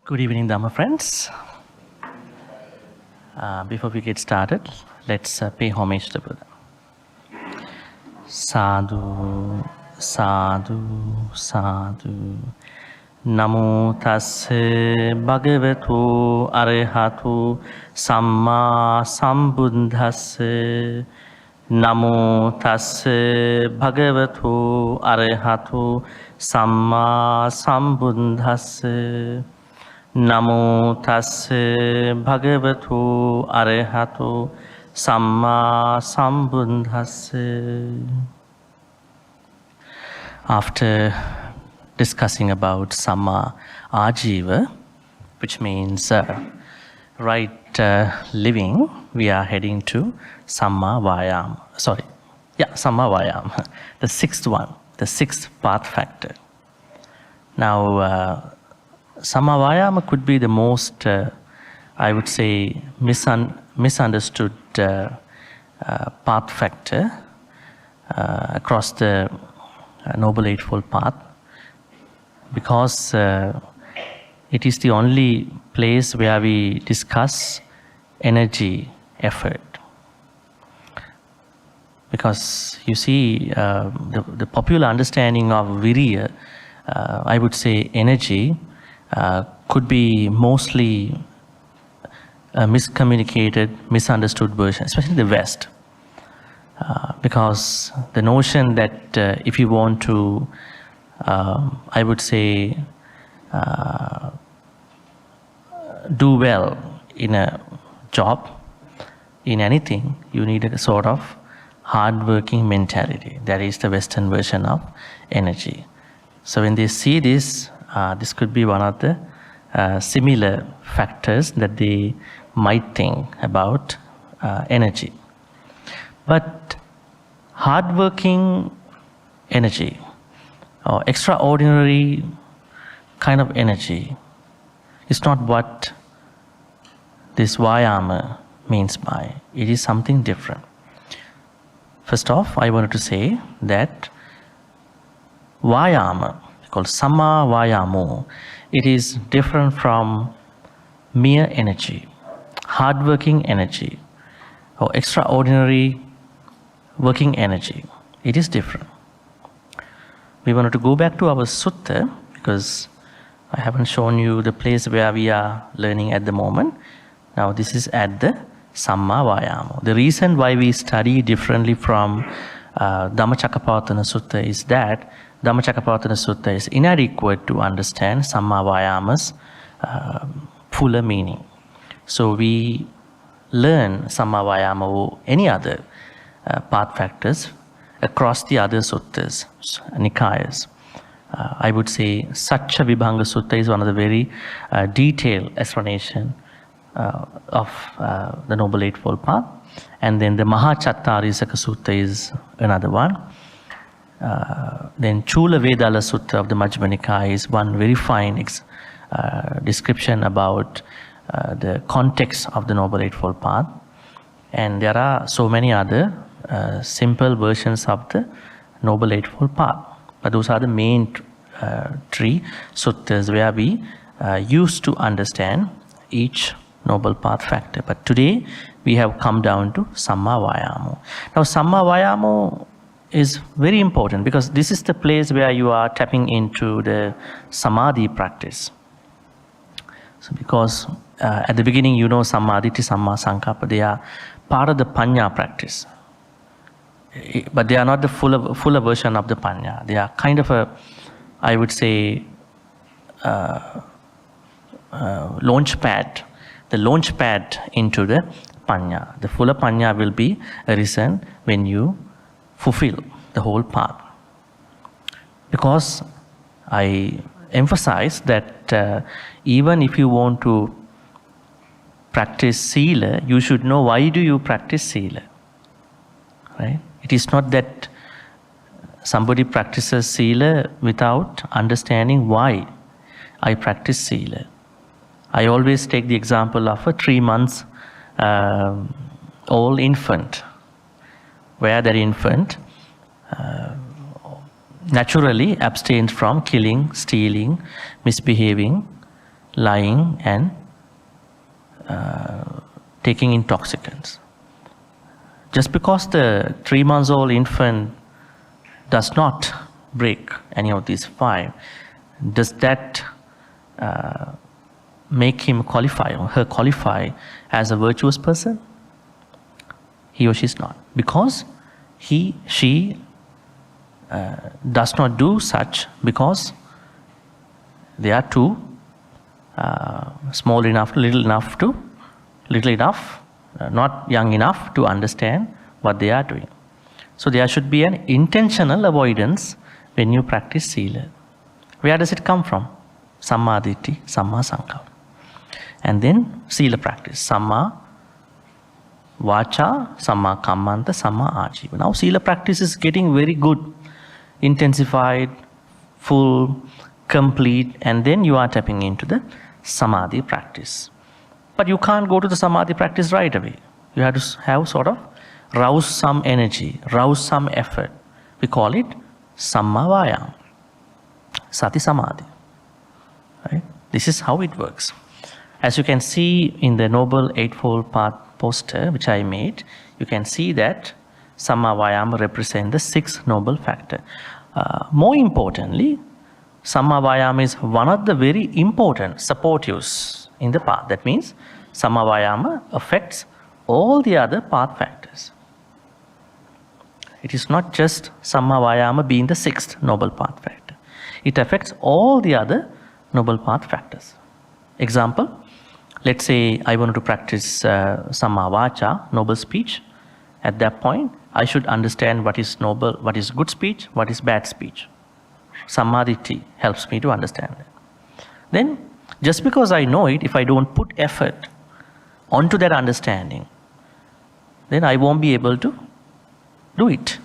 Good evening, Dhamma friends. Before we get started, let's pay homage to Buddha. Sadhu, sadhu, sadhu. Namo tasse bhagavatu arahatu samma sambuddhasse. Namo tasse bhagavatu arahatu samma sambuddhasse. Namo tasse bhagavatu arahatu samma sambuddhasse. After discussing about Samma Ajiva, which means right living, we are heading to Samma Vayama. Samma Vayama, the sixth one, the sixth path factor. Now, Samma Vayama could be the most, I would say, misunderstood path factor across the Noble Eightfold Path, because it is the only place where we discuss energy, effort. Because you see, the popular understanding of Virya, I would say energy, could be mostly a miscommunicated, misunderstood version, especially in the West. Because the notion that if you want to, I would say, do well in a job, in anything, you need a sort of hard-working mentality. That is the Western version of energy. So when they see this, this could be one of the similar factors that they might think about energy. But hard-working energy, or extraordinary kind of energy, is not what this Vayama means by. It is something different. First off, I wanted to say that Vayama, called Samma Vayamo, it is different from mere energy, hard-working energy, or extraordinary working energy. It is different. We wanted to go back to our Sutta, because I haven't shown you the place where we are learning at the moment. Now this is at the Samma Vayamo. The reason why we study differently from Dhammacakkapavattana Sutta is that Dhammacakkapavattana Sutta is inadequate to understand Samma Vayama's fuller meaning. So we learn Samma Vayama or any other path factors across the other suttas, Nikayas. I would say Satcha Vibhanga Sutta is one of the very detailed explanation of the Noble Eightfold Path. And then the Maha Chattarisaka Sutta is another one. Then Chula Vedala Sutta of the Majjhima Nikaya is one very fine description about the context of the Noble Eightfold Path. And there are so many other simple versions of the Noble Eightfold Path. But those are the main three suttas where we used to understand each Noble Path factor. But today we have come down to Samma Vayamo. Now Samma Vayamo is very important because this is the place where you are tapping into the Samadhi practice. So because at the beginning you know Sammaditi, Samma Sankappa, they are part of the Panya practice. But they are not the fuller version of the Panya. They are kind of a, I would say, launch pad. The launch pad into the Panya. The fuller Panya will be arisen when you fulfill the whole path. Because I emphasize that even if you want to practice Sila, you should know why do you practice Sila. Right? It is not that somebody practices Sila without understanding why I practice Sila. I always take the example of a 3 months old infant, where that infant naturally abstains from killing, stealing, misbehaving, lying and taking intoxicants. Just because the 3 months old infant does not break any of these 5, does that make him qualify or her qualify as a virtuous person? He or she is not. Because she does not do such because they are too small enough, little enough, not young enough to understand what they are doing. So there should be an intentional avoidance when you practice Sila. Where does it come from? Samma Ditti, Samma Sankappa. And then Sila practice. Samma Vacha, Samma Kammanta, Samma Ajiva. Now Sila practice is getting very good, intensified, full, complete, and then you are tapping into the Samadhi practice. But you can't go to the Samadhi practice right away. You have to have sort of rouse some energy, rouse some effort. We call it Samma Vayama, Sati Samadhi. Right? This is how it works. As you can see in the Noble Eightfold Path poster which I made, you can see that Samma Vayama represents the 6th noble factor. More importantly, Samma Vayama is one of the very important supportives in the path. That means Samma Vayama affects all the other path factors. It is not just Samma Vayama being the 6th noble path factor. It affects all the other noble path factors. Example, let's say I wanted to practice Samma Vacha, noble speech. At that point, I should understand what is noble, what is good speech, what is bad speech. Sammaditi helps me to understand that. Then, just because I know it, if I don't put effort onto that understanding, then I won't be able to do it.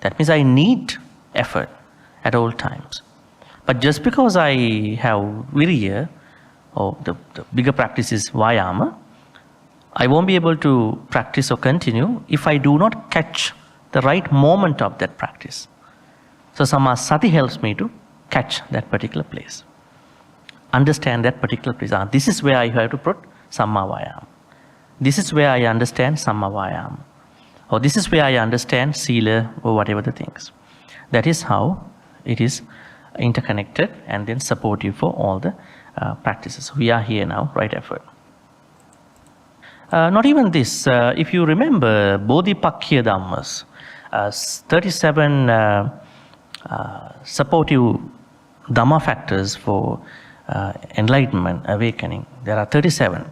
That means I need effort at all times. But just because I have Viriya, or the bigger practice is Vayama, I won't be able to practice or continue if I do not catch the right moment of that practice. So Samma Sati helps me to catch that particular place. Understand that particular place. This is where I have to put Samma Vayama. This is where I understand Samma Vayama. Or this is where I understand Sila or whatever the things. That is how it is interconnected and then supportive for all the practices. We are here now, right effort. Not even this. If you remember Bodhipakkhya Dhammas, 37 supportive Dhamma factors for enlightenment, awakening. There are 37.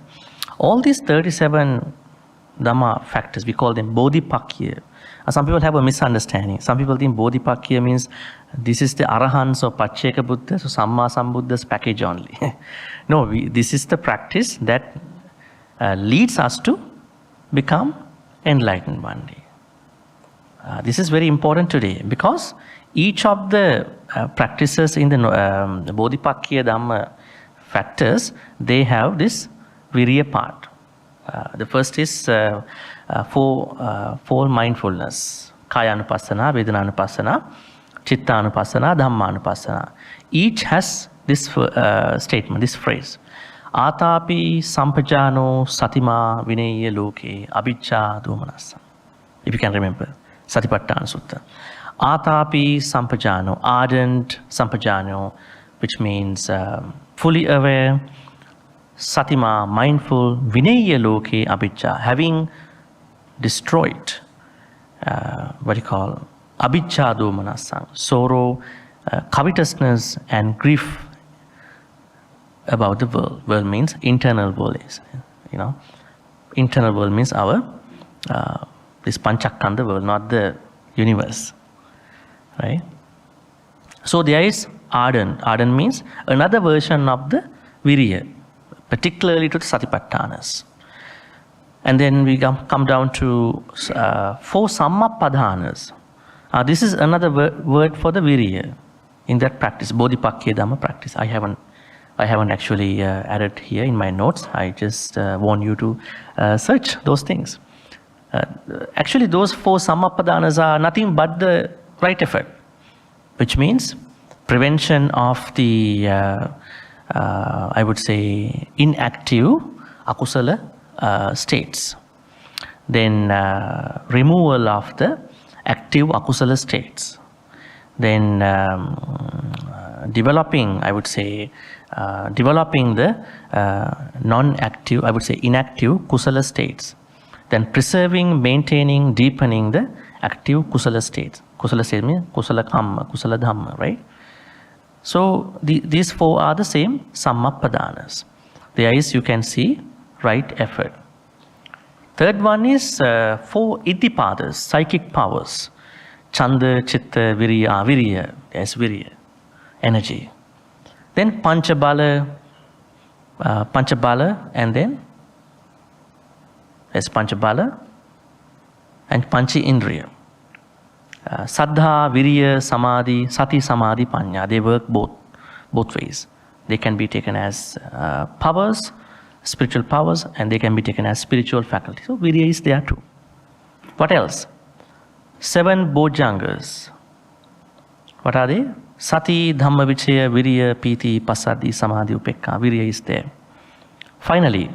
All these 37 Dhamma factors, we call them Bodhipakkhya. Some people have a misunderstanding. Some people think Bodhipakkhya means this is the Arahants or Pacceka Buddhas or Samma Sambuddhas package only. No, this is the practice that leads us to become enlightened one day. This is very important today because each of the practices in the Bodhipakkhya Dhamma factors, they have this Viriya part. The first is four mindfulness. Kaya Anupassana, Vedana Anupassana, Chitta Anupassana, Dhamma Anupassana. Each has this statement, this phrase. Atapi sampajano satima vinaya loke abhicca domanassa. If you can remember, Satipatthana Sutta. Atapi sampajano, ardent sampajano, which means fully aware, satima, mindful, vinaya loke abhicca, having destroyed, abhicca domanassa, sorrow, covetousness and grief about the world. World means internal world is, internal world means our, this Panchakkanda world, not the universe, right? So there is ardent. Ardent means another version of the Viriya, particularly to the Satipatthanas. And then we come down to 4 Sammapadhanas. This is another word for the Viriya in that practice, Bodhipakkhya Dhamma practice. I haven't actually added here in my notes. I just want you to search those things. Actually, those 4 Sammapadhanas are nothing but the right effort, which means prevention of the I would say, inactive akusala states. Then removal of the active akusala states. Then developing, I would say, developing the non-active, I would say inactive kusala states. Then preserving, maintaining, deepening the active kusala states. Kusala states means kusala kamma, kusala dhamma, right? So these four are the same Sammapadanas. There is, you can see, right effort. Third one is four Iddhipadas, psychic powers. Chanda, Chitta, Virya, yes, Virya, energy. Then Panchabala, and then yes, Panchabala and Panchi Indriya. Saddha, Virya, Samadhi, Sati, Samadhi, Panya, they work both ways. They can be taken as powers, spiritual powers, and they can be taken as spiritual faculty. So Virya is there too. What else? 7 Bojjhangas. What are they? Sati, Dhamma, Vichaya, Virya, Piti, Passaddhi, Samadhi, Upekka. Virya is there. Finally,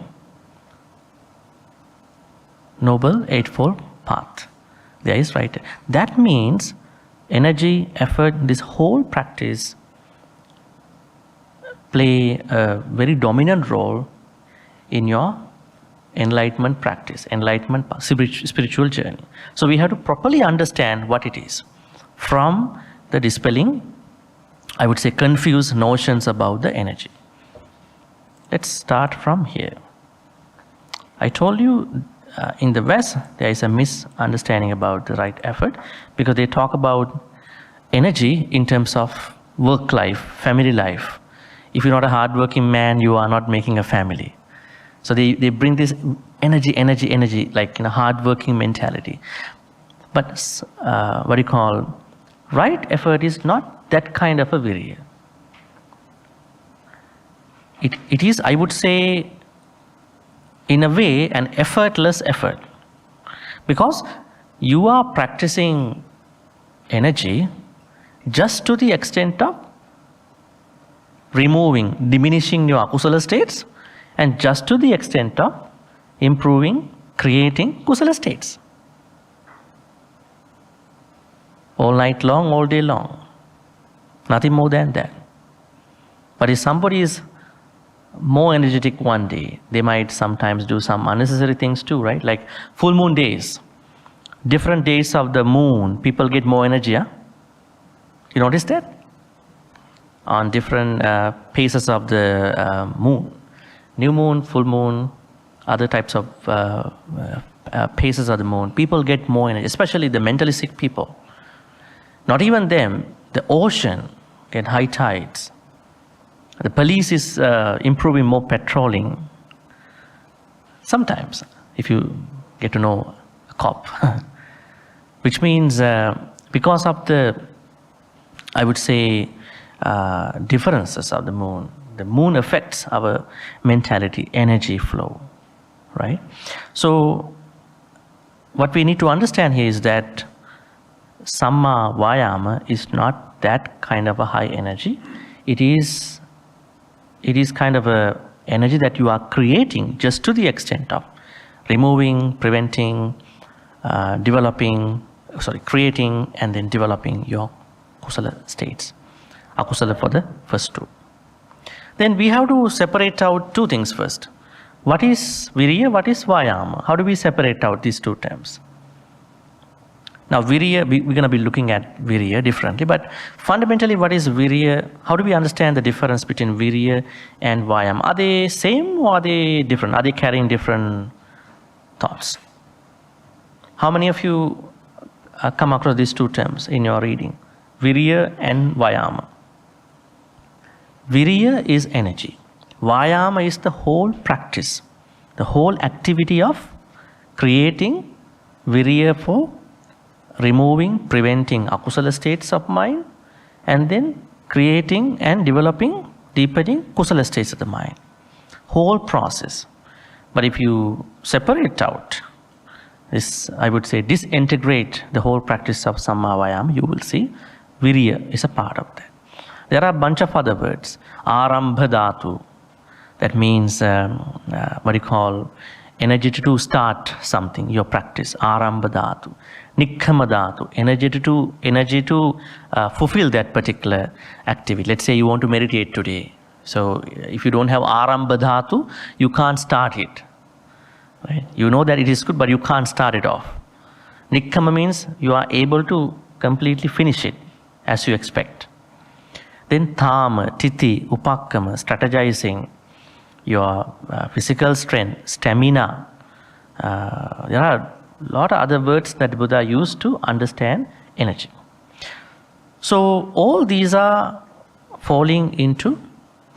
Noble Eightfold Path. There is right. That means energy, effort, this whole practice play a very dominant role in your enlightenment practice, enlightenment spiritual journey. So we have to properly understand what it is from the dispelling, I would say, confused notions about the energy. Let's start from here. I told you in the West there is a misunderstanding about the right effort because they talk about energy in terms of work life, family life. If you're not a hardworking man, you are not making a family. So they bring this energy, like hard-working mentality. But what do you call, right effort is not that kind of a virya. It is, I would say, in a way, an effortless effort. Because you are practicing energy just to the extent of removing, diminishing your akusala states, and just to the extent of improving, creating kusala states. All night long, all day long. Nothing more than that. But if somebody is more energetic one day, they might sometimes do some unnecessary things too, right? Like full moon days. Different days of the moon, people get more energy, huh? You notice that? On different phases of the moon. New moon, full moon, other types of phases of the moon. People get more energy, especially the mentally sick people. Not even them, the ocean get high tides. The police is improving more patrolling. Sometimes, if you get to know a cop. Which means because of the, I would say, differences of the moon affects our mentality, energy flow, right? So what we need to understand here is that Samma Vayama is not that kind of a high energy. It is kind of a energy that you are creating just to the extent of removing, preventing, creating and then developing your kusala states. Akusala for the first two. Then we have to separate out two things first. What is virya, what is vayama? How do we separate out these two terms? Now virya, we're going to be looking at virya differently, but fundamentally what is virya? How do we understand the difference between virya and vayama? Are they same or are they different? Are they carrying different thoughts? How many of you come across these two terms in your reading? Virya and vayama. Virya is energy. Vayama is the whole practice, the whole activity of creating virya for removing, preventing akusala states of mind, and then creating and developing, deepening kusala states of the mind. Whole process. But if you separate out this, I would say, disintegrate the whole practice of Samma Vayama, you will see virya is a part of that. There are a bunch of other words. Arambha dhatu. That means what you call energy to start something, your practice. Arambha dhatu. Nikkama dhatu. Energy to fulfill that particular activity. Let's say you want to meditate today. So if you don't have arambha dhatu, you can't start it. Right? You know that it is good, but you can't start it off. Nikkama means you are able to completely finish it as you expect. Then thama, titi, upakkama, strategizing, your physical strength, stamina. There are a lot of other words that Buddha used to understand energy. So all these are falling into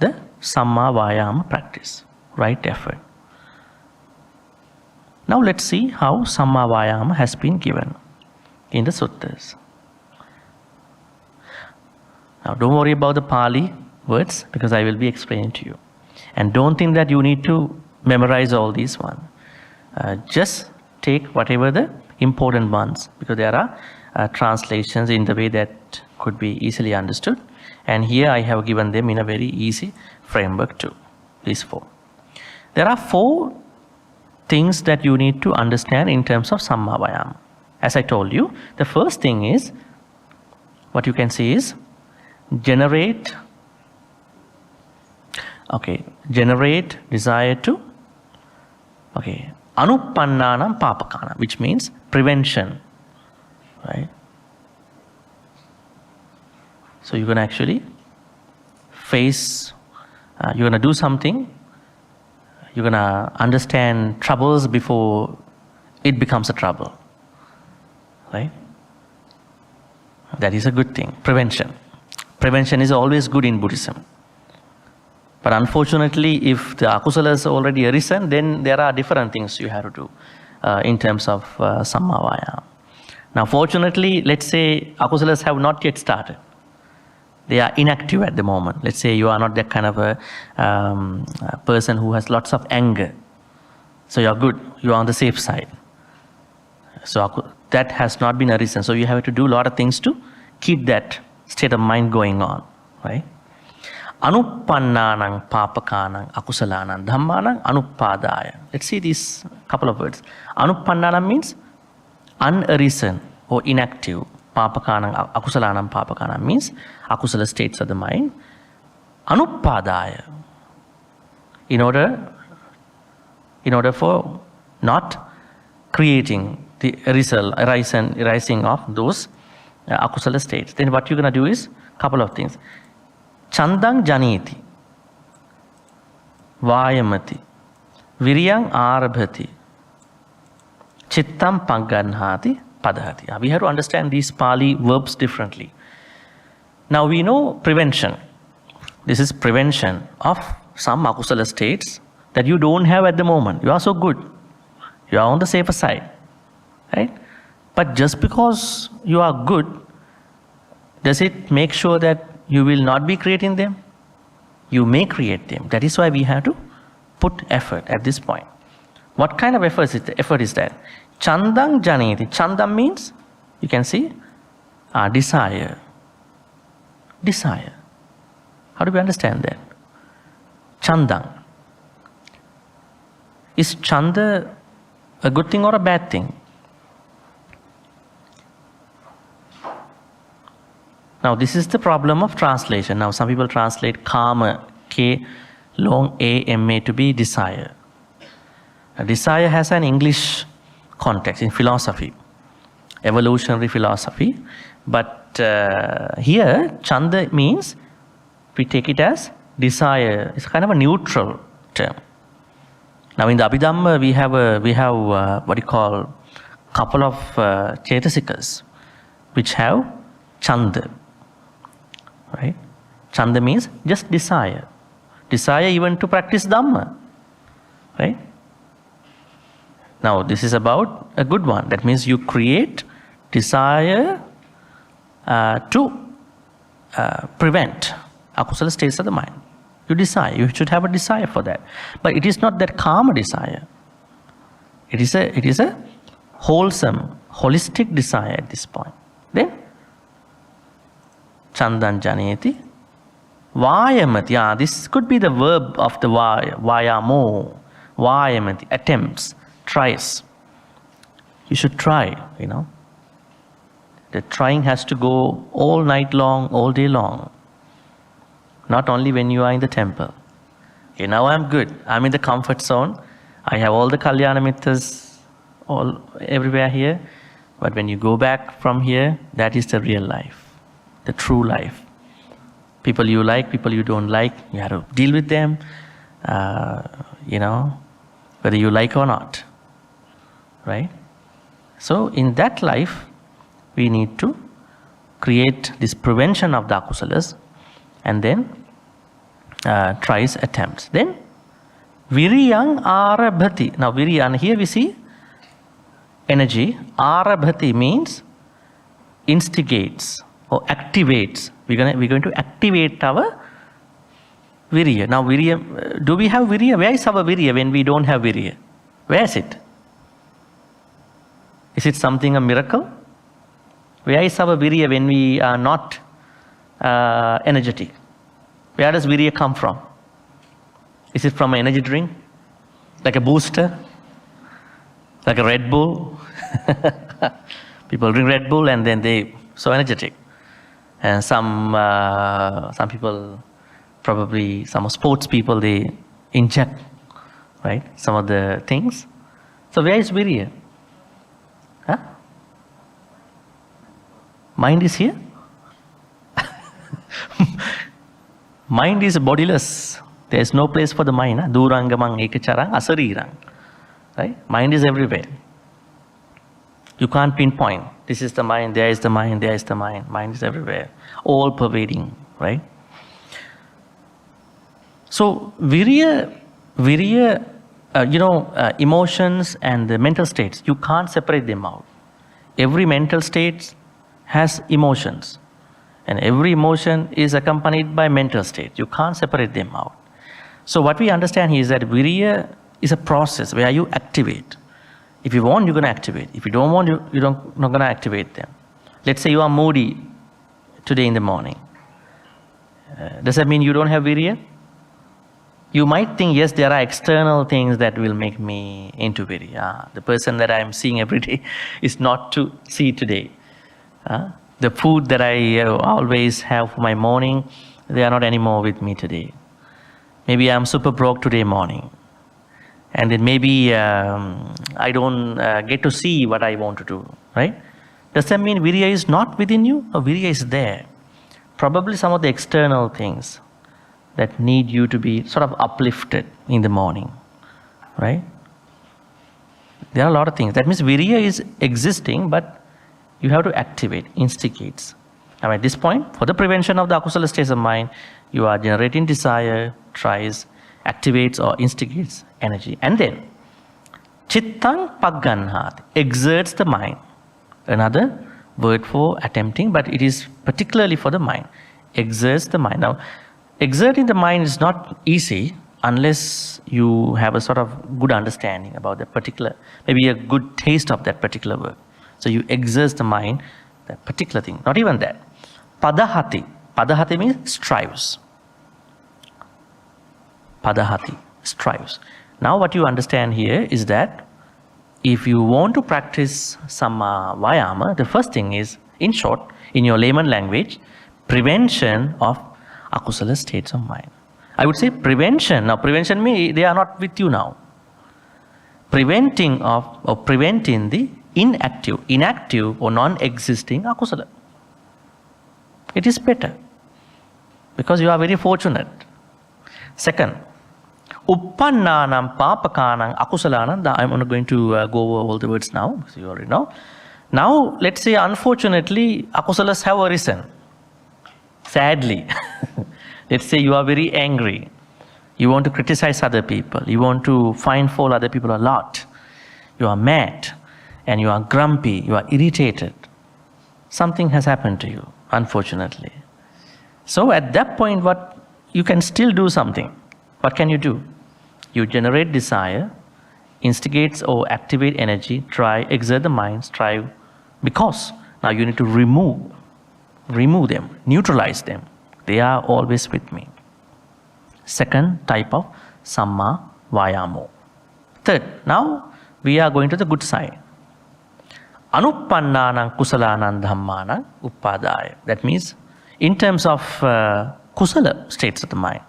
the Samma Vayama practice, right effort. Now let's see how Samma Vayama has been given in the suttas. Now don't worry about the Pali words because I will be explaining to you. And don't think that you need to memorize all these ones. Just take whatever the important ones, because there are translations in the way that could be easily understood. And here I have given them in a very easy framework too, these 4. There are 4 things that you need to understand in terms of Samma Vayama. As I told you, the first thing is, what you can see is, generate desire to, anuppannanam papakana, which means prevention, right? So you're going to actually face, you're going to do something, you're going to understand troubles before it becomes a trouble, right? That is a good thing, prevention. Prevention is always good in Buddhism. But unfortunately, if the akusalas already arisen, then there are different things you have to do in terms of Samma Vayama. Now, fortunately, let's say akusalas have not yet started. They are inactive at the moment. Let's say you are not that kind of a person who has lots of anger. So you're good. You are on the safe side. So that has not been arisen. So you have to do a lot of things to keep that state of mind going on, right? Anuppannanam papakanam akusalanam dhammanam anuppadaya. Let's see these couple of words. Anuppannanam means unarisen or inactive. Papakanam akusalanam papakanam means akusala states of the mind. Anuppadaya. In order for not creating the arising of those akusala states. Then what you're going to do is a couple of things. Chandang janiti, vayamati, viryang arabhati, chittam pagganhati, padhati. We have to understand these Pali verbs differently. Now we know prevention. This is prevention of some akusala states that you don't have at the moment. You are so good. You are on the safer side, right? But just because you are good, does it make sure that you will not be creating them? You may create them. That is why we have to put effort at this point. What kind of effort is that? Chandang janeti. Chandam means, you can see, desire. Desire. How do we understand that? Chandang. Is chanda a good thing or a bad thing? Now this is the problem of translation. Now some people translate kama, K, long A, M, A to be desire. Now, desire has an English context in philosophy, evolutionary philosophy. But here, chanda means, we take it as desire. It's kind of a neutral term. Now in the Abhidhamma, we have what you call couple of chetasikas, which have chanda. Right? Chanda means just desire. Desire even to practice Dhamma. Right? Now this is about a good one. That means you create desire to prevent akusala states of the mind. You desire. You should have a desire for that. But it is not that karma desire. It is a wholesome, holistic desire at this point. Then Chandan janeti, Vayamati, this could be the verb of the Vayamo. Vayamati, attempts, tries. You should try, The trying has to go all night long, all day long. Not only when you are in the temple. Okay, now I'm good. I'm in the comfort zone. I have all the Kalyana Mittas everywhere here. But when you go back from here, that is the real life, the true life. People you like, people you don't like, you have to deal with them, whether you like or not, right? So in that life, we need to create this prevention of the akusalas and then tries, attempts. Then, viriyang arabhati. Now viriyang, here we see energy. Arabhati means instigates or activates. We're going to activate our virya. Now virya, do we have virya? Where is our virya when we don't have virya? Where is it? Is it something a miracle? Where is our virya when we are not energetic? Where does virya come from? Is it from an energy drink? Like a booster? Like a Red Bull? People drink Red Bull and then they so energetic. And some people, probably some sports people, they inject, right, some of the things. So where is virya? Huh? Mind is here? Mind is bodiless. There is no place for the mind. Durangamang ekacharang asarirang. Right? Mind is everywhere. You can't pinpoint. This is the mind, there is the mind, there is the mind. Mind is everywhere. All pervading. Right? So, virya, emotions and the mental states, you can't separate them out. Every mental state has emotions. And every emotion is accompanied by mental state. You can't separate them out. So what we understand here is that virya is a process where you activate. If you want, you're going to activate. If you don't want, you're not going to activate them. Let's say you are moody today in the morning. Does that mean you don't have virya? You might think, yes, there are external things that will make me into virya. The person that I'm seeing every day is not to see today. The food that I always have for my morning, they are not anymore with me today. Maybe I'm super broke today morning. And then maybe I don't get to see what I want to do, right? Does that mean virya is not within you? Or virya is there? Probably some of the external things that need you to be sort of uplifted in the morning, right? There are a lot of things. That means virya is existing, but you have to activate, instigates. Now at this point, for the prevention of the akusala states of mind, you are generating desire, tries, activates or instigates energy. And then, chittang pagganhat, exerts the mind. Another word for attempting, but it is particularly for the mind. Exerts the mind. Now, exerting the mind is not easy unless you have a sort of good understanding about that particular, maybe a good taste of that particular word. So you exert the mind, that particular thing. Not even that. Padahati. Padahati means strives. Padahati, strives. Now what you understand here is that if you want to practice Samma Vayama, the first thing is, in short, in your layman language, prevention of akusala states of mind. I would say prevention. Now prevention means they are not with you now. Preventing the inactive or non-existing akusala. It is better because you are very fortunate. Second, uppannanam papakanam akusalanam. I'm not going to go over all the words now, so you already know. Now, let's say unfortunately, akusalas have arisen. Sadly. Let's say you are very angry. You want to criticize other people. You want to find fault other people a lot. You are mad. And you are grumpy, you are irritated. Something has happened to you, unfortunately. So at that point, you can still do something. What can you do? You generate desire, instigates or activate energy, try, exert the mind, because now you need to remove them, neutralize them. They are always with me. Second type of Samma Vayamo. Third, now we are going to the good side. Anuppannānaṁ kusalānaṁ dhammānaṁ uppadāya. That means, in terms of kusala states of the mind,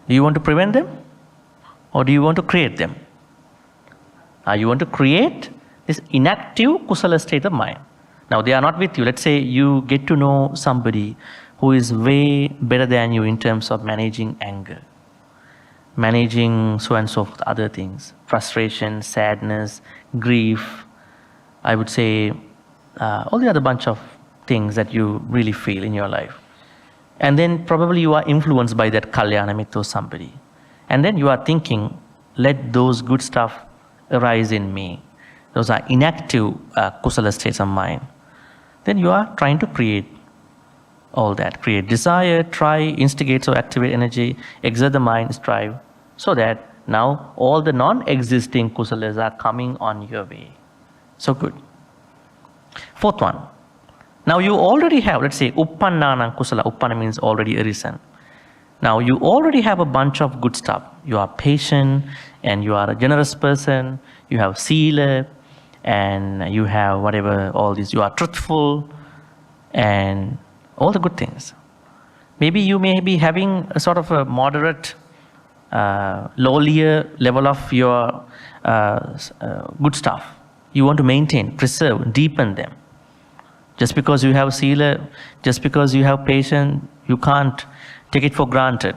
do you want to prevent them or do you want to create them? You want to create this inactive kusala state of mind. Now they are not with you. Let's say you get to know somebody who is way better than you in terms of managing anger, managing so and so forth, other things, frustration, sadness, grief, I would say all the other bunch of things that you really feel in your life. And then probably you are influenced by that kalyana mitra or somebody. And then you are thinking, let those good stuff arise in me. Those are inactive kusala states of mind. Then you are trying to create all that. Create desire, try, instigate, so activate energy, exert the mind, strive, so that now all the non-existing kusalas are coming on your way. So good. Fourth one. Now you already have, let's say, uppannānaṁ kusala. Uppanna means already arisen. Now you already have a bunch of good stuff. You are patient and you are a generous person. You have sila and you have whatever, all these. You are truthful and all the good things. Maybe you may be having a sort of a moderate, lowlier level of your good stuff. You want to maintain, preserve, deepen them. Just because you have sila, just because you have patience, you can't take it for granted.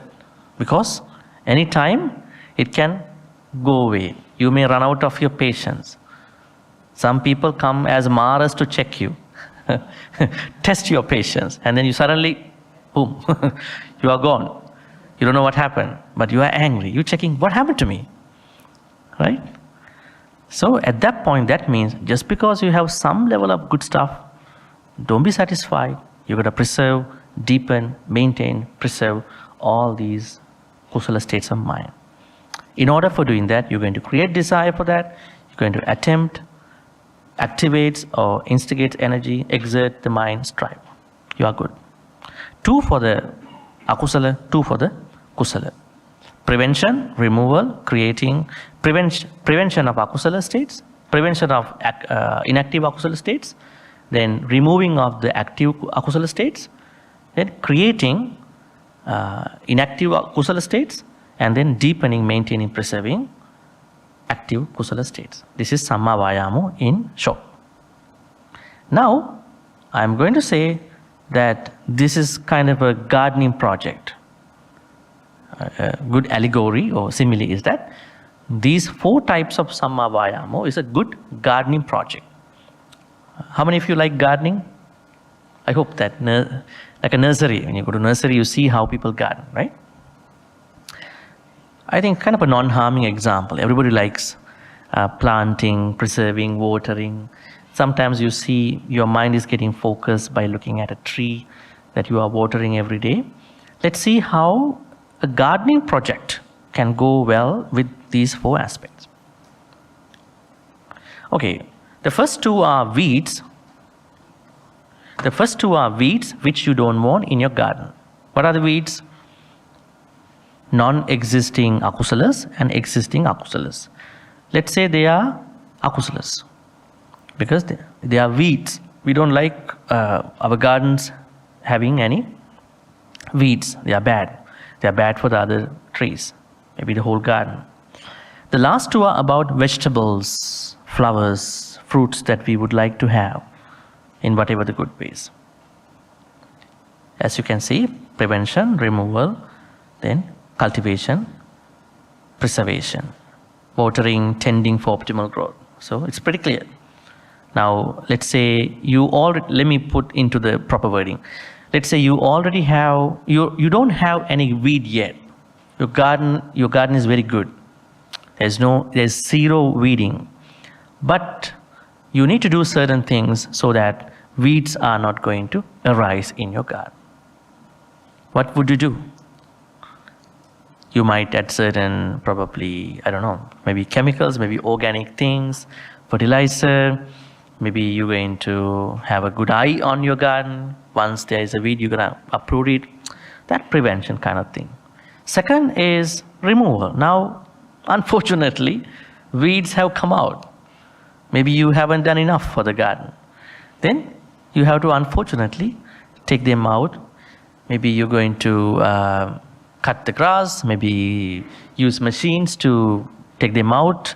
Because any time it can go away. You may run out of your patience. Some people come as maras to check you, test your patience, and then you suddenly, boom, you are gone. You don't know what happened, but you are angry. You're checking, what happened to me? Right? So at that point, that means just because you have some level of good stuff, don't be satisfied. You've got to preserve, deepen, maintain, preserve all these kusala states of mind. In order for doing that, you're going to create desire for that. You're going to attempt, activate or instigate energy, exert the mind, strive. You are good. 2 for the akusala, 2 for the kusala. Prevention, removal, creating, prevention of akusala states, prevention of inactive akusala states, then removing of the active akusala states, then creating inactive kusala states, and then deepening, maintaining, preserving active kusala states. This is Samma Vayamo in short. Now, I am going to say that this is kind of a gardening project. A good allegory or simile is that these 4 types of Samma Vayamo is a good gardening project. How many of you like gardening? I hope that, like a nursery, when you go to nursery, you see how people garden, right? I think kind of a non-harming example. Everybody likes planting, preserving, watering. Sometimes you see your mind is getting focused by looking at a tree that you are watering every day. Let's see how a gardening project can go well with these 4 aspects. Okay, the first 2 are weeds. The first 2 are weeds which you don't want in your garden. What are the weeds? Non-existing akusalas and existing akusalas. Let's say they are akusalas because they are weeds. We don't like our gardens having any weeds. They are bad. They are bad for the other trees, maybe the whole garden. The last 2 are about vegetables, flowers, fruits that we would like to have in whatever the good ways. As you can see, prevention, removal, then cultivation, preservation, watering, tending for optimal growth. So it's pretty clear. Now, let's say let me put into the proper wording. Let's say you already have, you don't have any weed yet. Your garden is very good. There's 0 weeding. But you need to do certain things so that weeds are not going to arise in your garden. What would you do? You might add certain, probably, I don't know, maybe chemicals, maybe organic things, fertilizer. Maybe you're going to have a good eye on your garden. Once there is a weed, you're going to uproot it. That prevention kind of thing. Second is removal. Now, unfortunately, weeds have come out. Maybe you haven't done enough for the garden. Then you have to, unfortunately, take them out. Maybe you're going to cut the grass, maybe use machines to take them out.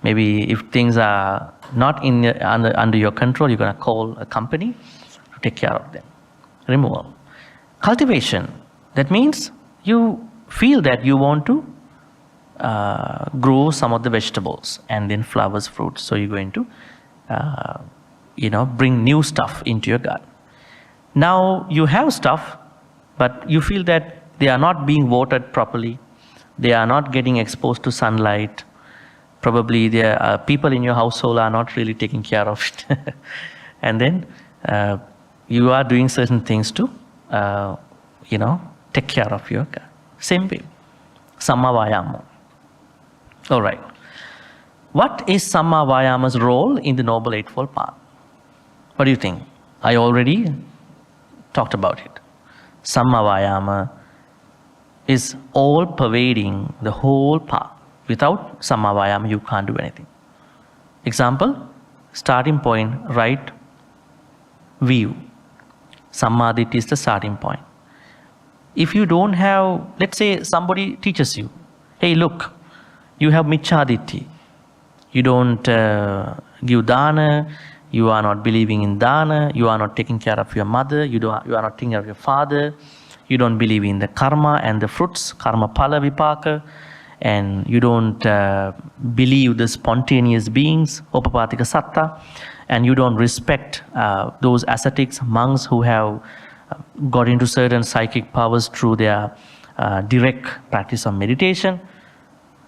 Maybe if things are not under your control, you're going to call a company to take care of them. Removal. Cultivation. That means you feel that you want to grow some of the vegetables and then flowers, fruits. So you're going to, bring new stuff into your garden. Now you have stuff, but you feel that they are not being watered properly. They are not getting exposed to sunlight. Probably there are people in your household are not really taking care of it. And then you are doing certain things to, take care of your garden. Same way. Samma Vayama. All right. What is Samma Vayama's role in the Noble Eightfold Path? What do you think? I already talked about it. Samma Vayama is all pervading the whole path. Without Samma Vayama, you can't do anything. Example, starting point, right view. Samadhi is the starting point. If you don't have, let's say somebody teaches you, hey, look, you have Michhaditthi. You don't give dana, you are not believing in dana, you are not taking care of your mother, you are not taking care of your father, you don't believe in the karma and the fruits, karma phala vipaka, and you don't believe the spontaneous beings, upapatika satta, and you don't respect those ascetics, monks who have got into certain psychic powers through their direct practice of meditation,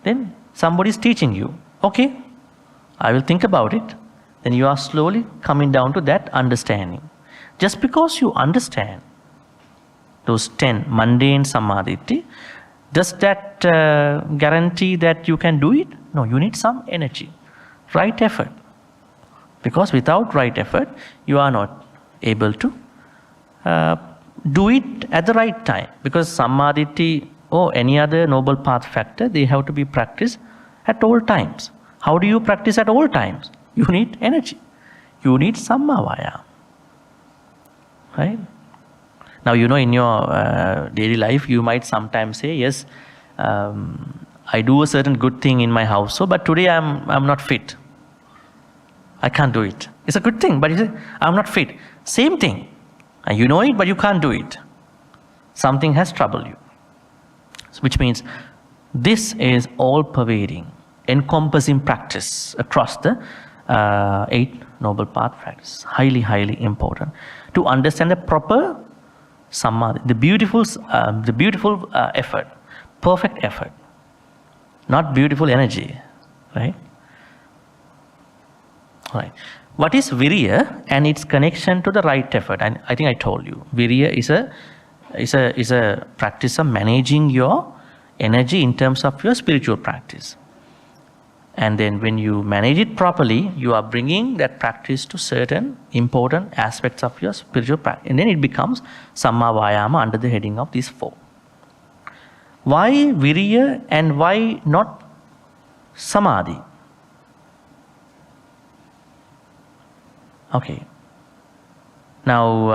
then somebody is teaching you, okay, I will think about it. Then you are slowly coming down to that understanding. Just because you understand those 10 mundane samadhi, does that guarantee that you can do it? No, you need some energy, right effort. Because without right effort, you are not able to do it at the right time. Because samadhi or any other noble path factor, they have to be practiced at all times. How do you practice at all times? You need energy. You need Samma Vayama. Right? Now, in your daily life, you might sometimes say, yes, I do a certain good thing in my house, but today I'm not fit. I can't do it. It's a good thing, but you say, I'm not fit. Same thing. And you know it, but you can't do it. Something has troubled you. Which means this is all-pervading, encompassing practice across the 8 Noble Path practice. Highly, highly important. To understand the proper samadhi, the beautiful effort, perfect effort, not beautiful energy, right? Right. What is virya and its connection to the right effort? And I think I told you, virya is a practice of managing your energy in terms of your spiritual practice. And then when you manage it properly, you are bringing that practice to certain important aspects of your spiritual practice. And then it becomes Samma Vayama under the heading of these 4. Why virya and why not samadhi? Okay. Now,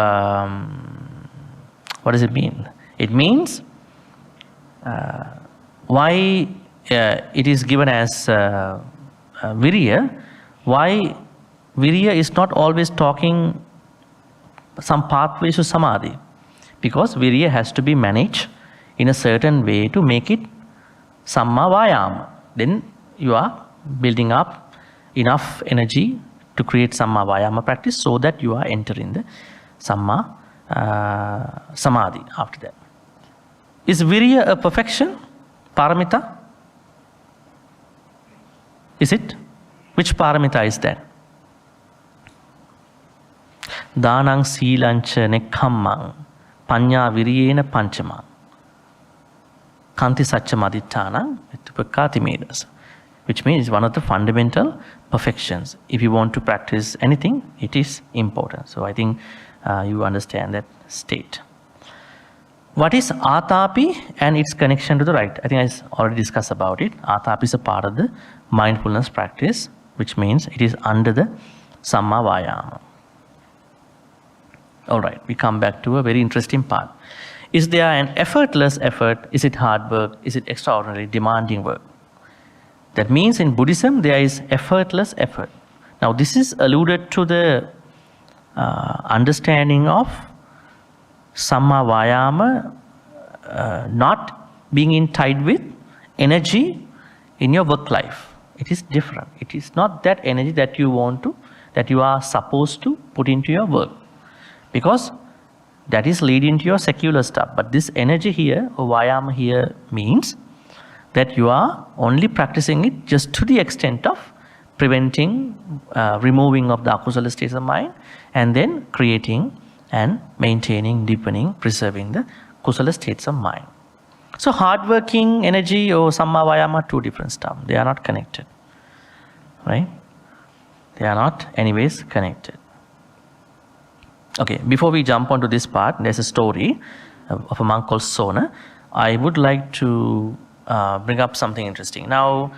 what does it mean? It means why it is given as virya, why virya is not always talking some pathways to samadhi. Because virya has to be managed in a certain way to make it Samma Vayama. Then you are building up enough energy to create Samma Vayama practice so that you are entering the Samma Samadhi after that. Is virya a perfection? Paramita? Is it? Which paramita is that? Dhanang silancha nekhammang panya viryena panchamang kanti satcha madittanang etupakati medas. Which means one of the fundamental perfections. If you want to practice anything, it is important. So I think you understand that state. What is Atapi and its connection to the right? I think I already discussed about it. Atapi is a part of the mindfulness practice, which means it is under the Samma Vayama. Alright, we come back to a very interesting part. Is there an effortless effort? Is it hard work? Is it extraordinary demanding work? That means in Buddhism there is effortless effort. Now this is alluded to the understanding of Samma Vayama not being tied with energy in your work life. It is different. It is not that energy that you want to, that you are supposed to put into your work. Because that is leading to your secular stuff. But this energy here, or Vayama here, means that you are only practicing it just to the extent of preventing, removing of the akusala states of mind, and then creating and maintaining, deepening, preserving the kusala states of mind. So hardworking energy or Samma Vayama, two different stuff. They are not connected. Right? They are not anyways connected. Okay, before we jump onto this part, there's a story of a monk called Sona. I would like to bring up something interesting. Now,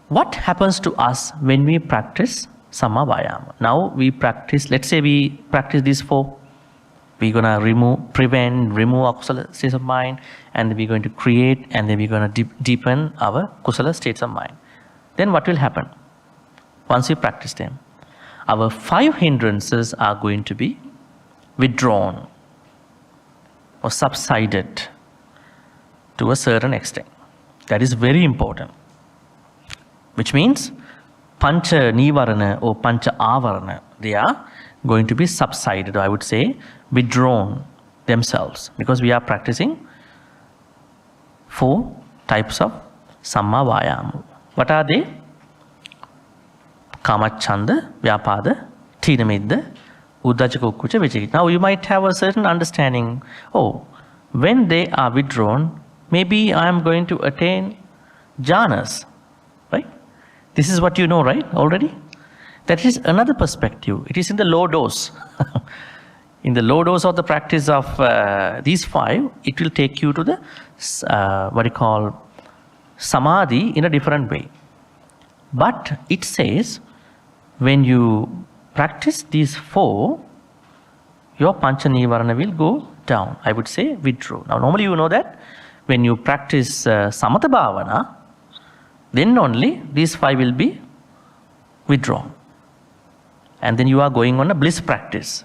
what happens to us when we practice Samma Vayama? Now we practice, let's say we practice these four. We're going to remove akusala states of mind, and then we're going to create, and then we're going to deepen our kusala states of mind. Then what will happen? Once we practice them, our 5 hindrances are going to be withdrawn or subsided to a certain extent. That is very important. Which means Pancha Nivarana or Pancha Avarana, they are going to be subsided, or I would say withdrawn themselves, because we are practicing 4 types of Samma Vayama. What are they? Kamacchanda, Vyapada, Tinamidda, Uddhacca, Kucca, Vicikicca. Now you might have a certain understanding, oh, when they are withdrawn, maybe I am going to attain jhanas, right? This is what you know, right, already? That is another perspective. It is in the low dose. In the low dose of the practice of these 5, it will take you to the, what you call, samadhi in a different way. But it says, when you practice these 4, your Pancha Nivarana will go down. I would say withdraw. Now normally you know that when you practice Samatha Bhavana, then only these 5 will be withdrawn. And then you are going on a bliss practice.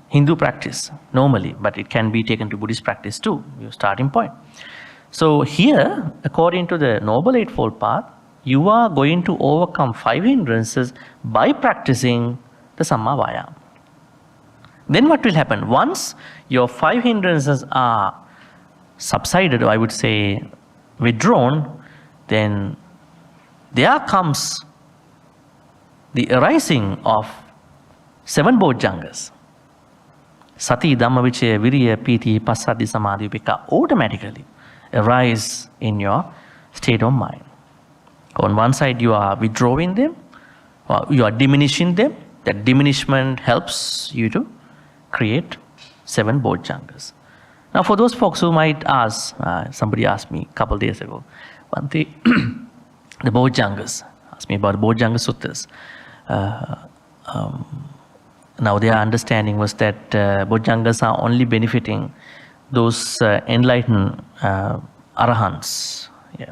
Hindu practice, normally, but it can be taken to Buddhist practice too, your starting point. So here, according to the Noble Eightfold Path, you are going to overcome 5 hindrances by practicing the Samma Vayama. Then what will happen? Once your 5 hindrances are subsided, or I would say withdrawn, then there comes the arising of 7 Bojjhangas. Sati, Dhamma, Vicaya, Viriya, Piti, Passaddhi, Samadhi, Upekka automatically arise in your state of mind. On one side you are withdrawing them, or you are diminishing them. That diminishment helps you to create 7 Bojjhangas. Now for those folks who might ask, somebody asked me a couple days ago, Bhante, the Bojjhangas, asked me about Bojjhanga Suttas. Now their understanding was that Bojjhangas are only benefiting those enlightened arahants. Yeah.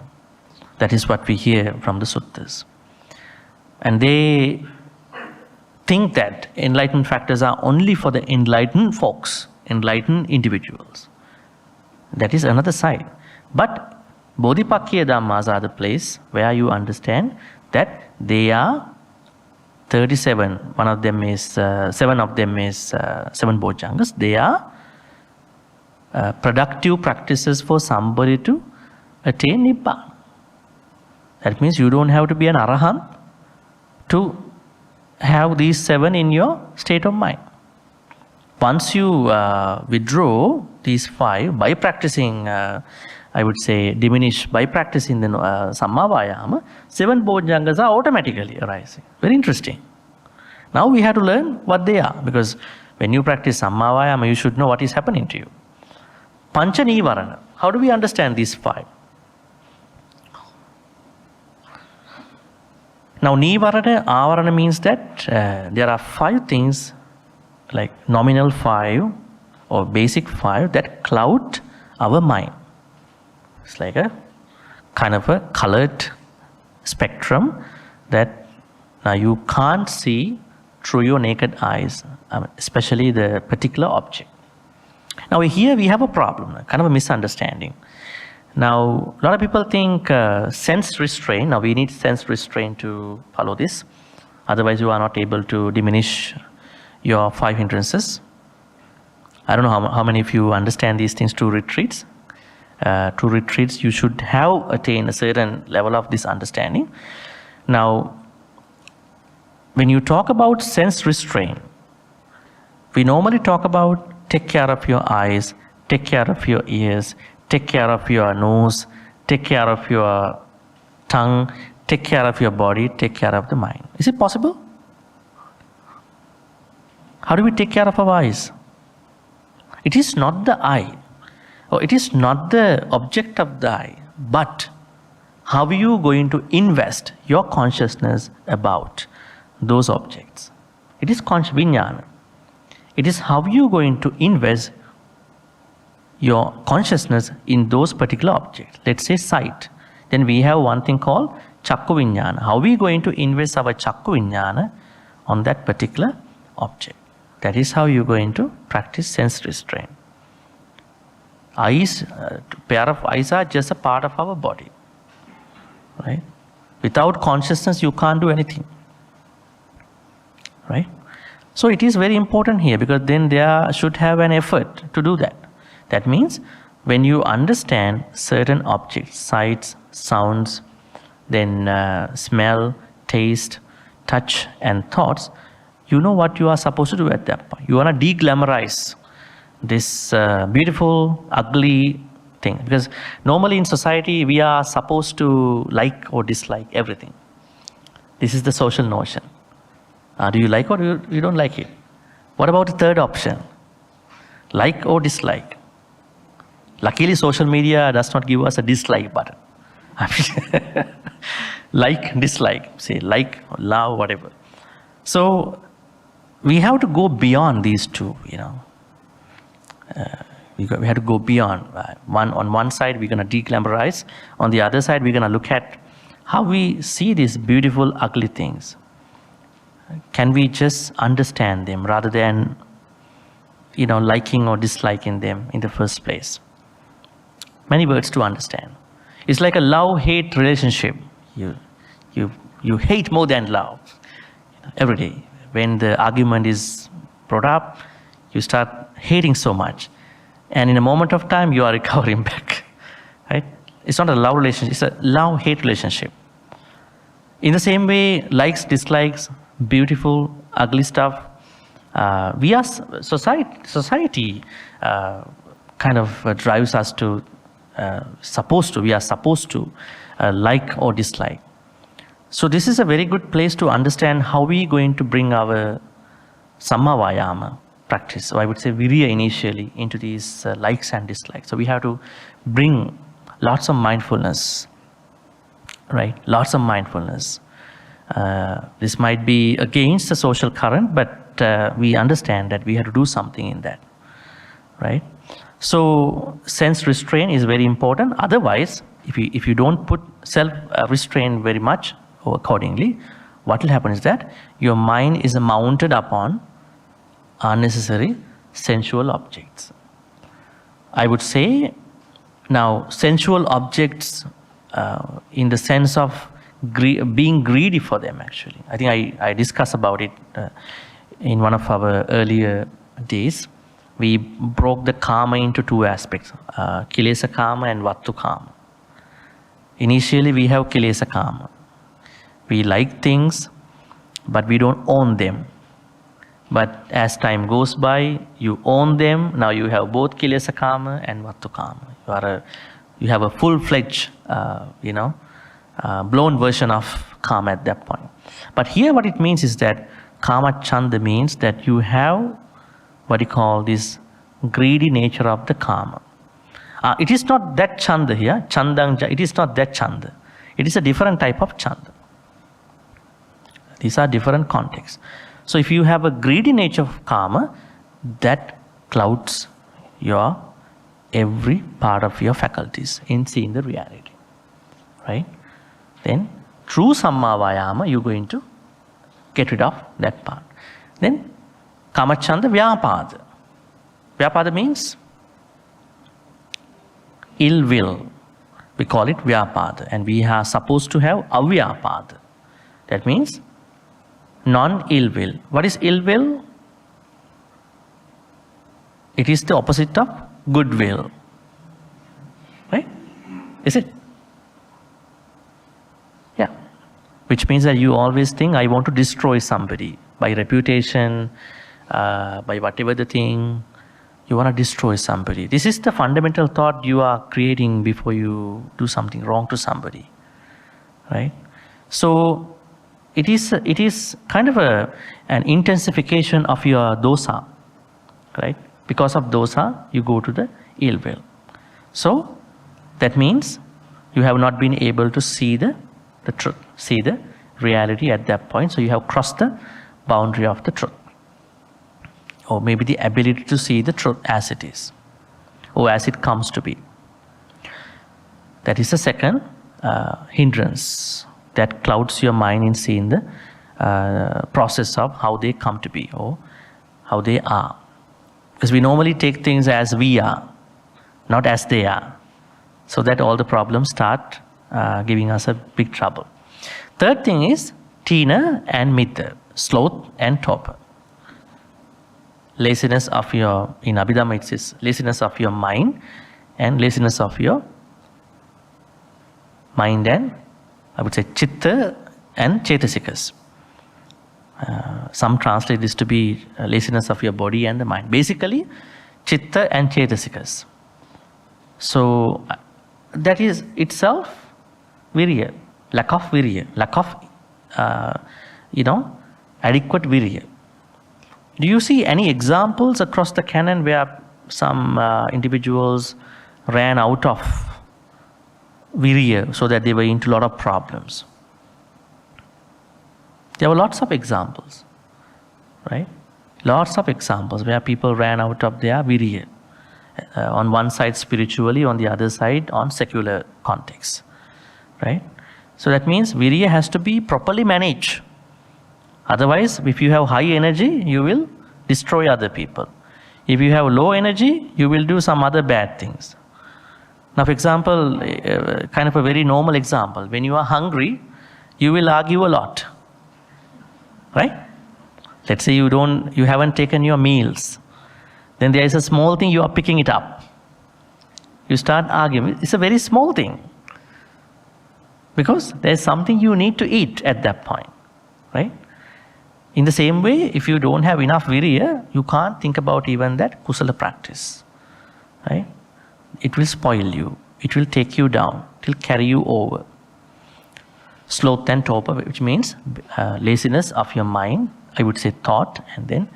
That is what we hear from the suttas. And they think that enlightened factors are only for the enlightened folks, enlightened individuals. That is another side. But Bodhipakkhya Dhammas are the place where you understand that they are 37, one of them is, 7 of them is 7 Bojjhangas. They are productive practices for somebody to attain Nibbana. That means you don't have to be an arahant to have these 7 in your state of mind. Once you withdraw these 5 by practicing, I would say diminish by practicing the Samma Vayama, 7 Bojjhangas are automatically arising. Very interesting. Now we have to learn what they are, because When you practice Samma Vayama, you should know what is happening to you. Pancha Nivarana. How do we understand these 5? Now, Nivarana, Avarana means that there are 5 things, like nominal 5 or basic 5, that cloud our mind. It's like a kind of a colored spectrum that now you can't see through your naked eyes, especially the particular object. Now here we have a problem, kind of a misunderstanding. Now a lot of people think sense restraint. Now we need sense restraint to follow this. Otherwise you are not able to diminish your 5 hindrances. I don't know how many of you understand these things through retreats. Through retreats you should have attained a certain level of this understanding. Now when you talk about sense restraint, we normally talk about take care of your eyes, take care of your ears, take care of your nose, take care of your tongue, take care of your body, take care of the mind. Is it possible? How do we take care of our eyes? It is not the eye, or it is not the object of the eye, but how are you going to invest your consciousness about those objects? It is vinyana. It is how you are going to invest your consciousness in those particular objects. Let's say sight. Then we have one thing called chakku vinyana. How are we going to invest our chakku vinyana on that particular object? That is how you are going to practice sense restraint. Eyes, pair of eyes are just a part of our body. Right? Without consciousness you can't do anything. Right? So it is very important here, because then there should have an effort to do that. That means when you understand certain objects, sights, sounds, then smell, taste, touch and thoughts, you know what you are supposed to do at that point. You want to de-glamorize this beautiful, ugly thing. Because normally in society we are supposed to like or dislike everything. This is the social notion. Do you like or you don't like it? What about the third option? Like or dislike? Luckily social media does not give us a dislike button. Like, dislike, say like, love, whatever. So we have to go beyond these two, you know. We have to go beyond. On one side we're going to de-glamorize. On the other side we're going to look at how we see these beautiful, ugly things. Can we just understand them rather than, you know, liking or disliking them in the first place? Many words to understand. It's like a love-hate relationship. You hate more than love. Every day, when the argument is brought up, you start hating so much, and in a moment of time, you are recovering back. Right? It's not a love relationship; it's a love-hate relationship. In the same way, likes, dislikes, beautiful, ugly stuff. We are society kind of drives us to we are supposed to like or dislike. So this is a very good place to understand how we are going to bring our Samma Vayama practice. So I would say Virya initially into these likes and dislikes. So we have to bring lots of mindfulness, right? Lots of mindfulness. This might be against the social current, but we understand that we have to do something in that, right? So sense restraint is very important. Otherwise, if you don't put self restraint very much or accordingly, what will happen is that your mind is mounted upon unnecessary sensual objects. I would say now sensual objects in the sense of being greedy for them, actually. I think I discussed about it in one of our earlier days. We broke the karma into two aspects, kilesa karma and vattu karma. Initially we have kilesa karma. We like things, but we don't own them. But as time goes by, you own them. Now you have both kilesa karma and vattu karma. You have a full-fledged, blown version of karma at that point. But here what it means is that karma chanda means that you have what you call this greedy nature of the karma. It is not that chanda here, chandang, it is not that chanda. It is a different type of chanda. These are different contexts. So if you have a greedy nature of karma, that clouds your every part of your faculties in seeing the reality. Right? Then through Samma Vayama, you're going to get rid of that part. Then Kamachanda Vyapada. Vyapada means ill will. We call it Vyapada. And we are supposed to have Avyapada. That means non-ill will. What is ill will? It is the opposite of goodwill. Right? Is it? Yeah. Which means that you always think, I want to destroy somebody. By reputation, by whatever the thing, you want to destroy somebody. This is the fundamental thought you are creating before you do something wrong to somebody. Right? So, it is kind of an intensification of your dosa. Right? Because of dosa, you go to the ill will. So, that means you have not been able to see the truth, see the reality at that point. So, you have crossed the boundary of the truth. Or maybe the ability to see the truth as it is, or as it comes to be. That is the second hindrance that clouds your mind in seeing the process of how they come to be or how they are. Because we normally take things as we are, not as they are. So that all the problems start giving us a big trouble. Third thing is tina and mitta, sloth and torpor. Laziness of your, in Abhidhamma it says, laziness of your mind and laziness of your mind and, I would say, chitta and chetasikas. Some translate this to be laziness of your body and the mind. Basically, chitta and chetasikas. So, that is itself virya, lack of virya, lack of, adequate virya. Do you see any examples across the canon where some individuals ran out of virya so that they were into a lot of problems? There were lots of examples, right? Lots of examples where people ran out of their virya. On one side spiritually, on the other side on secular context, right? So that means virya has to be properly managed. Otherwise, if you have high energy, you will destroy other people. If you have low energy, you will do some other bad things. Now, for example, kind of a very normal example, when you are hungry, you will argue a lot, right? Let's say you haven't taken your meals. Then there is a small thing, you are picking it up. You start arguing. It's a very small thing. Because there's something you need to eat at that point, right? In the same way, if you don't have enough virya, you can't think about even that kusala practice, right? It will spoil you. It will take you down. It will carry you over. Sloth and torpor, which means laziness of your mind, I would say thought, and then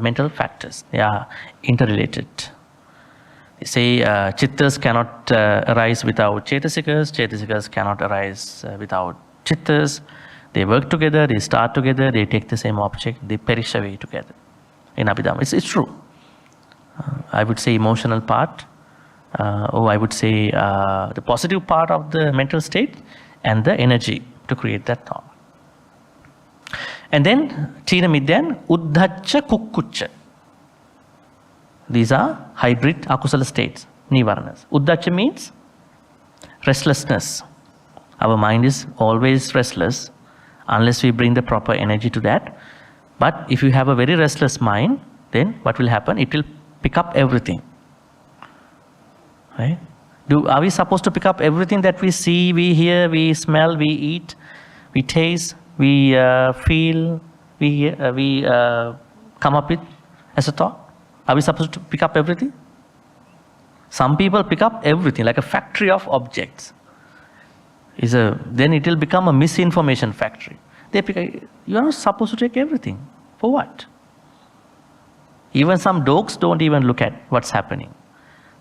mental factors. They are interrelated. They say chittas cannot arise without chetasikas, chetasikas cannot arise without chittas. They work together, they start together, they take the same object, they perish away together. In Abhidhamma, it's true. I would say emotional part, or I would say the positive part of the mental state and the energy to create that thought. And then, tina midyan, uddhacha kukkucha. These are hybrid akusala states, nivaranas. Uddhacha means restlessness. Our mind is always restless unless we bring the proper energy to that. But if you have a very restless mind, then what will happen? It will pick up everything. Right? Are we supposed to pick up everything that we see, we hear, we smell, we eat, we taste, we feel, we come up with as a thought? Are we supposed to pick up everything? Some people pick up everything, like a factory of objects. Then it will become a misinformation factory. You are not supposed to take everything. For what? Even some dogs don't even look at what's happening,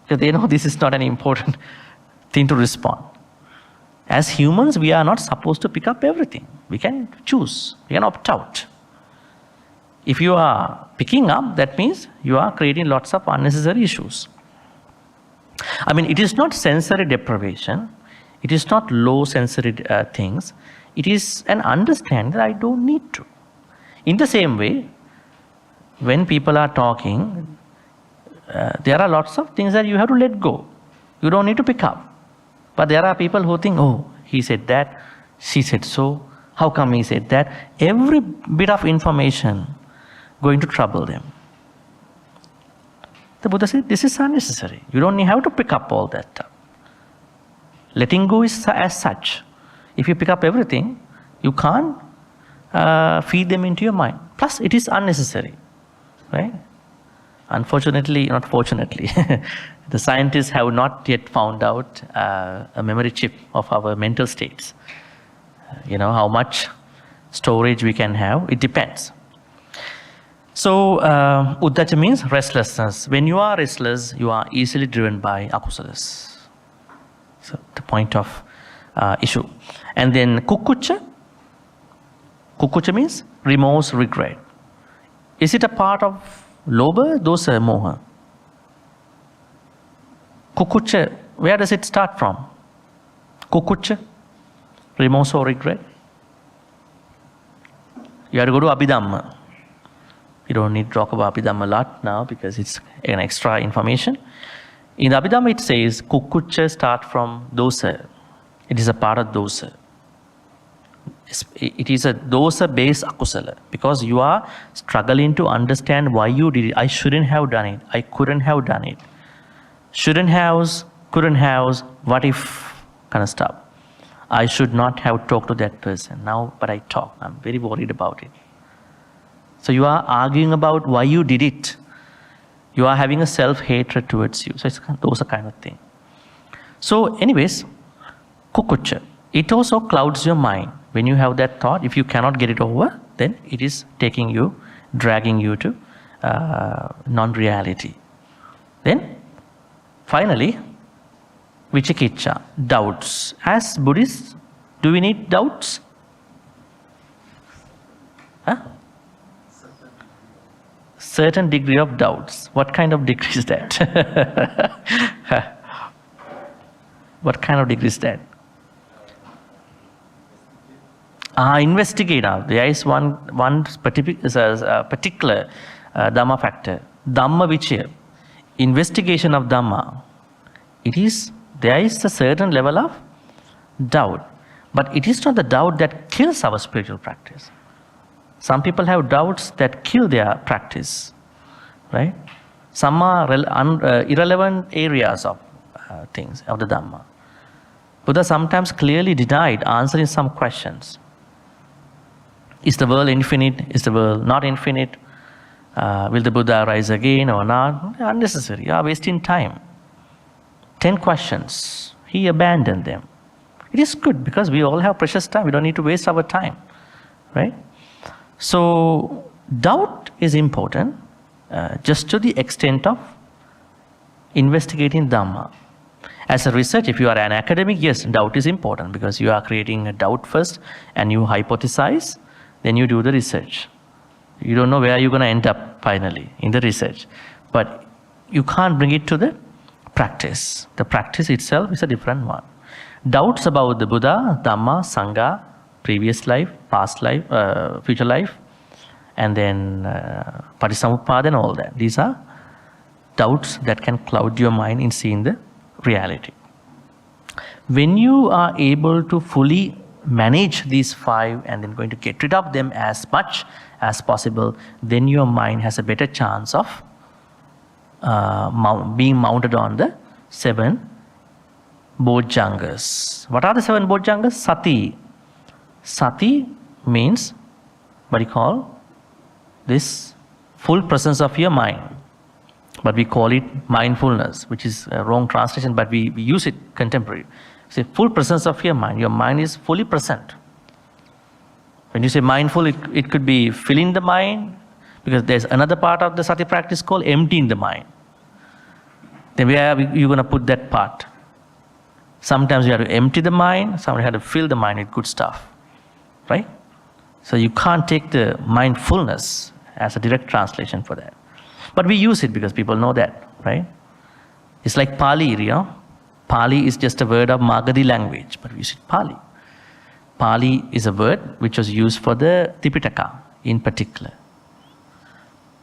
because they know this is not an important thing to respond. As humans, we are not supposed to pick up everything. We can choose, we can opt out. If you are picking up, that means you are creating lots of unnecessary issues. I mean, it is not sensory deprivation, it is not low sensory things, it is an understanding that I don't need to. In the same way, when people are talking, there are lots of things that you have to let go. You don't need to pick up. But there are people who think, oh, he said that, she said so, how come he said that? Every bit of information going to trouble them. The Buddha said, this is unnecessary. You don't have to pick up all that stuff. Letting go is as such. If you pick up everything, you can't feed them into your mind. Plus, it is unnecessary. Right? Unfortunately, not fortunately, the scientists have not yet found out a memory chip of our mental states. How much storage we can have, it depends. So, Uddacha means restlessness. When you are restless, you are easily driven by akusalas. So, the point of issue. And then Kukkucha. Kukkucha means remorse, regret. Is it a part of Lobha, Dosa, Moha? Kukkucha, where does it start from? Kukkucha, remorse or regret? You have to go to Abhidhamma. You don't need to talk about Abhidhamma a lot now because it's an extra information. In the Abhidhamma it says, Kukkucha start from Dosa. It is a part of Dosa. It is a dosa-based akusala, because you are struggling to understand why you did it. I shouldn't have done it. I couldn't have done it. Shouldn't have, couldn't have, what if kind of stuff. I should not have talked to that person. Now, but I talk. I'm very worried about it. So you are arguing about why you did it. You are having a self-hatred towards you. So it's those kind of thing. So anyways, Kukkucha. It also clouds your mind. When you have that thought, if you cannot get it over, then it is taking you, dragging you to non-reality. Then, finally, Vichikiccha, doubts. As Buddhists, do we need doubts? Huh? Certain degree of doubts. What kind of degree is that? What kind of degree is that? Investigate. There is one particular Dhamma factor. Dhamma Vichaya. Investigation of Dhamma. There is a certain level of doubt. But it is not the doubt that kills our spiritual practice. Some people have doubts that kill their practice. Right? Some are irrelevant areas of things, of the Dhamma. Buddha sometimes clearly denied answering some questions. Is the world infinite? Is the world not infinite? Will the Buddha rise again or not? Unnecessary. You are wasting time. 10 questions. He abandoned them. It is good because we all have precious time. We don't need to waste our time. Right? So, doubt is important just to the extent of investigating Dhamma. As a research, if you are an academic, yes, doubt is important because you are creating a doubt first and you hypothesize. Then you do the research. You don't know where you're going to end up finally in the research. But you can't bring it to the practice. The practice itself is a different one. Doubts about the Buddha, Dhamma, Sangha, previous life, past life, future life, and then Parisamuppada and all that. These are doubts that can cloud your mind in seeing the reality. When you are able to fully manage these 5 and then going to get rid of them as much as possible, then your mind has a better chance of being mounted on the 7 Bojjhangas. What are the 7 Bojjhangas? Sati. Sati means what you call this full presence of your mind. But we call it mindfulness, which is a wrong translation, but we use it contemporary. Say full presence of your mind. Your mind is fully present. When you say mindful, it could be filling the mind, Because there's another part of the sati practice called emptying the mind. Then where are you going to put that part? Sometimes you have to empty the mind, sometimes you have to fill the mind with good stuff. Right? So you can't take the mindfulness as a direct translation for that. But we use it because people know that, right? It's like Pali, Pali is just a word of Magadhi language, but we use it Pali. Pali is a word which was used for the Tipitaka in particular.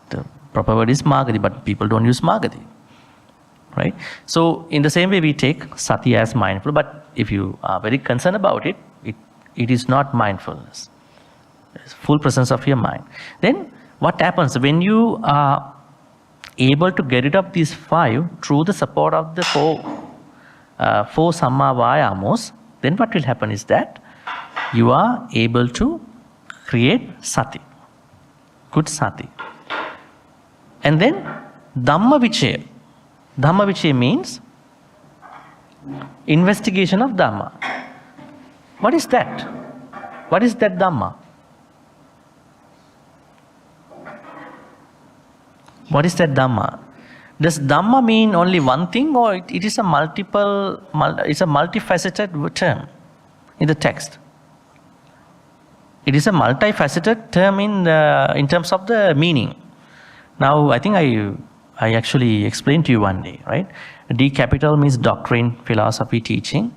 The proper word is Magadhi, but people don't use Magadhi. Right? So in the same way we take sati as mindful, but if you are very concerned about it, it is not mindfulness. It's full presence of your mind. Then what happens when you are able to get rid of these 5 through the support of the 4 Samma Vayamos, then what will happen is that you are able to create sati, good sati. And then Dhammacakkappavattana. Dhammacakkappavattana means investigation of Dhamma. What is that? What is that Dhamma? What is that Dhamma? Does Dhamma mean only one thing, or it is a multifaceted term in the text? It is a multifaceted term in terms of the meaning. Now, I think I actually explained to you one day, right? D capital means doctrine, philosophy, teaching.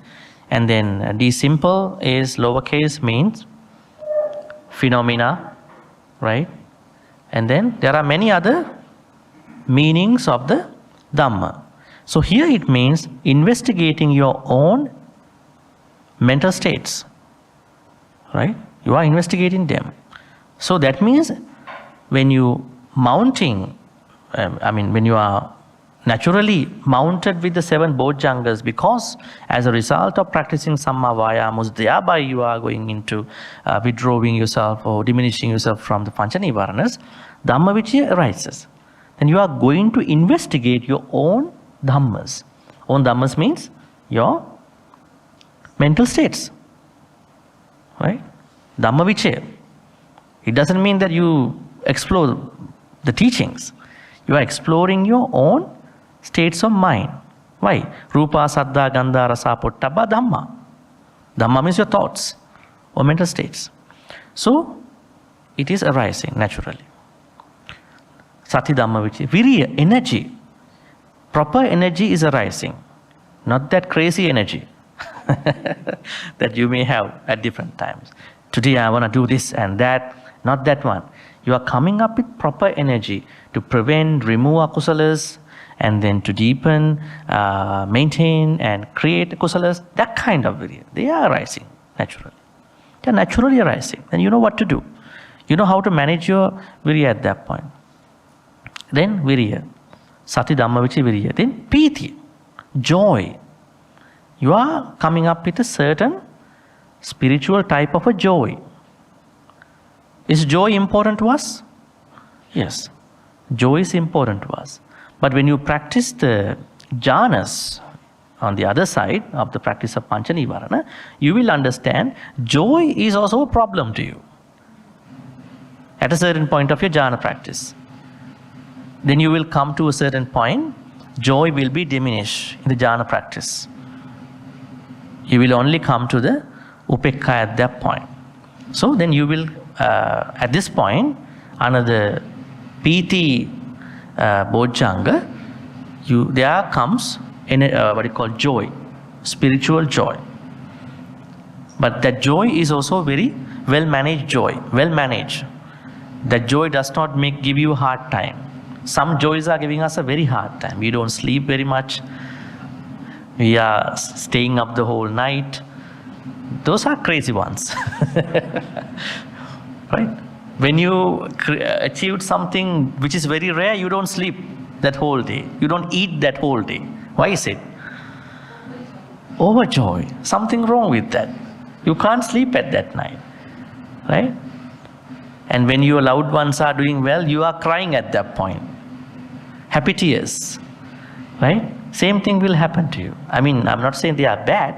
And then D simple is lowercase means phenomena, right? And then there are many other meanings of the Dhamma. So here it means investigating your own mental states, right? You are investigating them. So that means when you when you are naturally mounted with the 7 Bojjhangas, because as a result of practicing Samma Vayamas, thereby you are going into withdrawing yourself or diminishing yourself from the Pancha Nivaranas, Dhammacakkappavattana arises. Then you are going to investigate your own Dhammas. Own Dhammas means your mental states, right? Dhammacakkappavattana. It doesn't mean that you explore the teachings. You are exploring your own states of mind. Why? Rupa, Saddha, Gandha, Rasa, Pottabha, Dhamma. Dhamma means your thoughts or mental states. So, it is arising naturally. Sati Dhammacakkappavattana. Viriya, energy. Proper energy is arising. Not that crazy energy that you may have at different times. Today I want to do this and that. Not that one. You are coming up with proper energy to prevent, remove akusalas, and then to deepen, maintain, and create kusalas. That kind of virya. They are arising naturally. They are naturally arising. And you know what to do. You know how to manage your virya at that point. Then virya. Sati Dhammacakkappavattana virya. Then piti. Joy. You are coming up with a certain spiritual type of a joy. Is joy important to us? Yes. Joy is important to us. But when you practice the jhanas on the other side of the practice of Pancha Nivarana, you will understand joy is also a problem to you. At a certain point of your jhana practice. Then you will come to a certain point, joy will be diminished in the jhana practice. You will only come to the upekka at that point. So then you will, at this point, another piti bojjhanga, there comes what you call joy, spiritual joy. But that joy is also very well managed joy, well managed. That joy does not give you a hard time. Some joys are giving us a very hard time. We don't sleep very much. We are staying up the whole night. Those are crazy ones. Right? When you achieved something which is very rare, you don't sleep that whole day. You don't eat that whole day. Why is it? Overjoy. Something wrong with that. You can't sleep at that night. Right? And when your loved ones are doing well, you are crying at that point. Happy tears. Right? Same thing will happen to you. I mean, I'm not saying they are bad.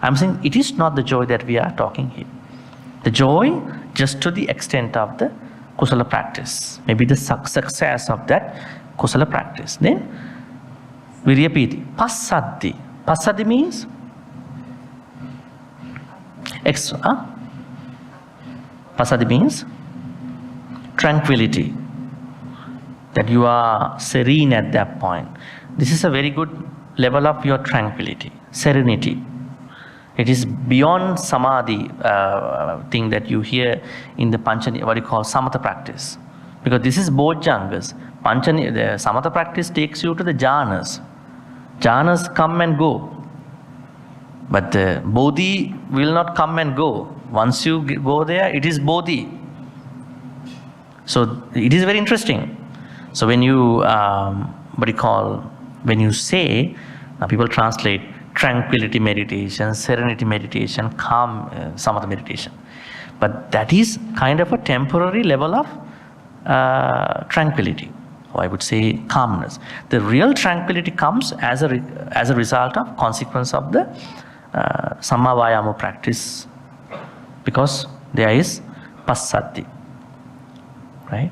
I'm saying it is not the joy that we are talking here. The joy just to the extent of the kusala practice, maybe the success of that kusala practice. Then viryapiti, passati. Passati means passati means tranquility, that you are serene at that point. This is a very good level of your tranquility, serenity. It is beyond samadhi thing that you hear in the what you call samatha practice. Because this is both jhangas. The samatha practice takes you to the jhanas. Jhanas come and go. But the bodhi will not come and go. Once you go there, it is bodhi. So it is very interesting. So when you, when you say, people translate tranquility meditation, serenity meditation, calm samatha meditation. But that is kind of a temporary level of tranquility, or I would say calmness. The real tranquility comes as a result of consequence of the Samma Vayama practice, because there is passati, right?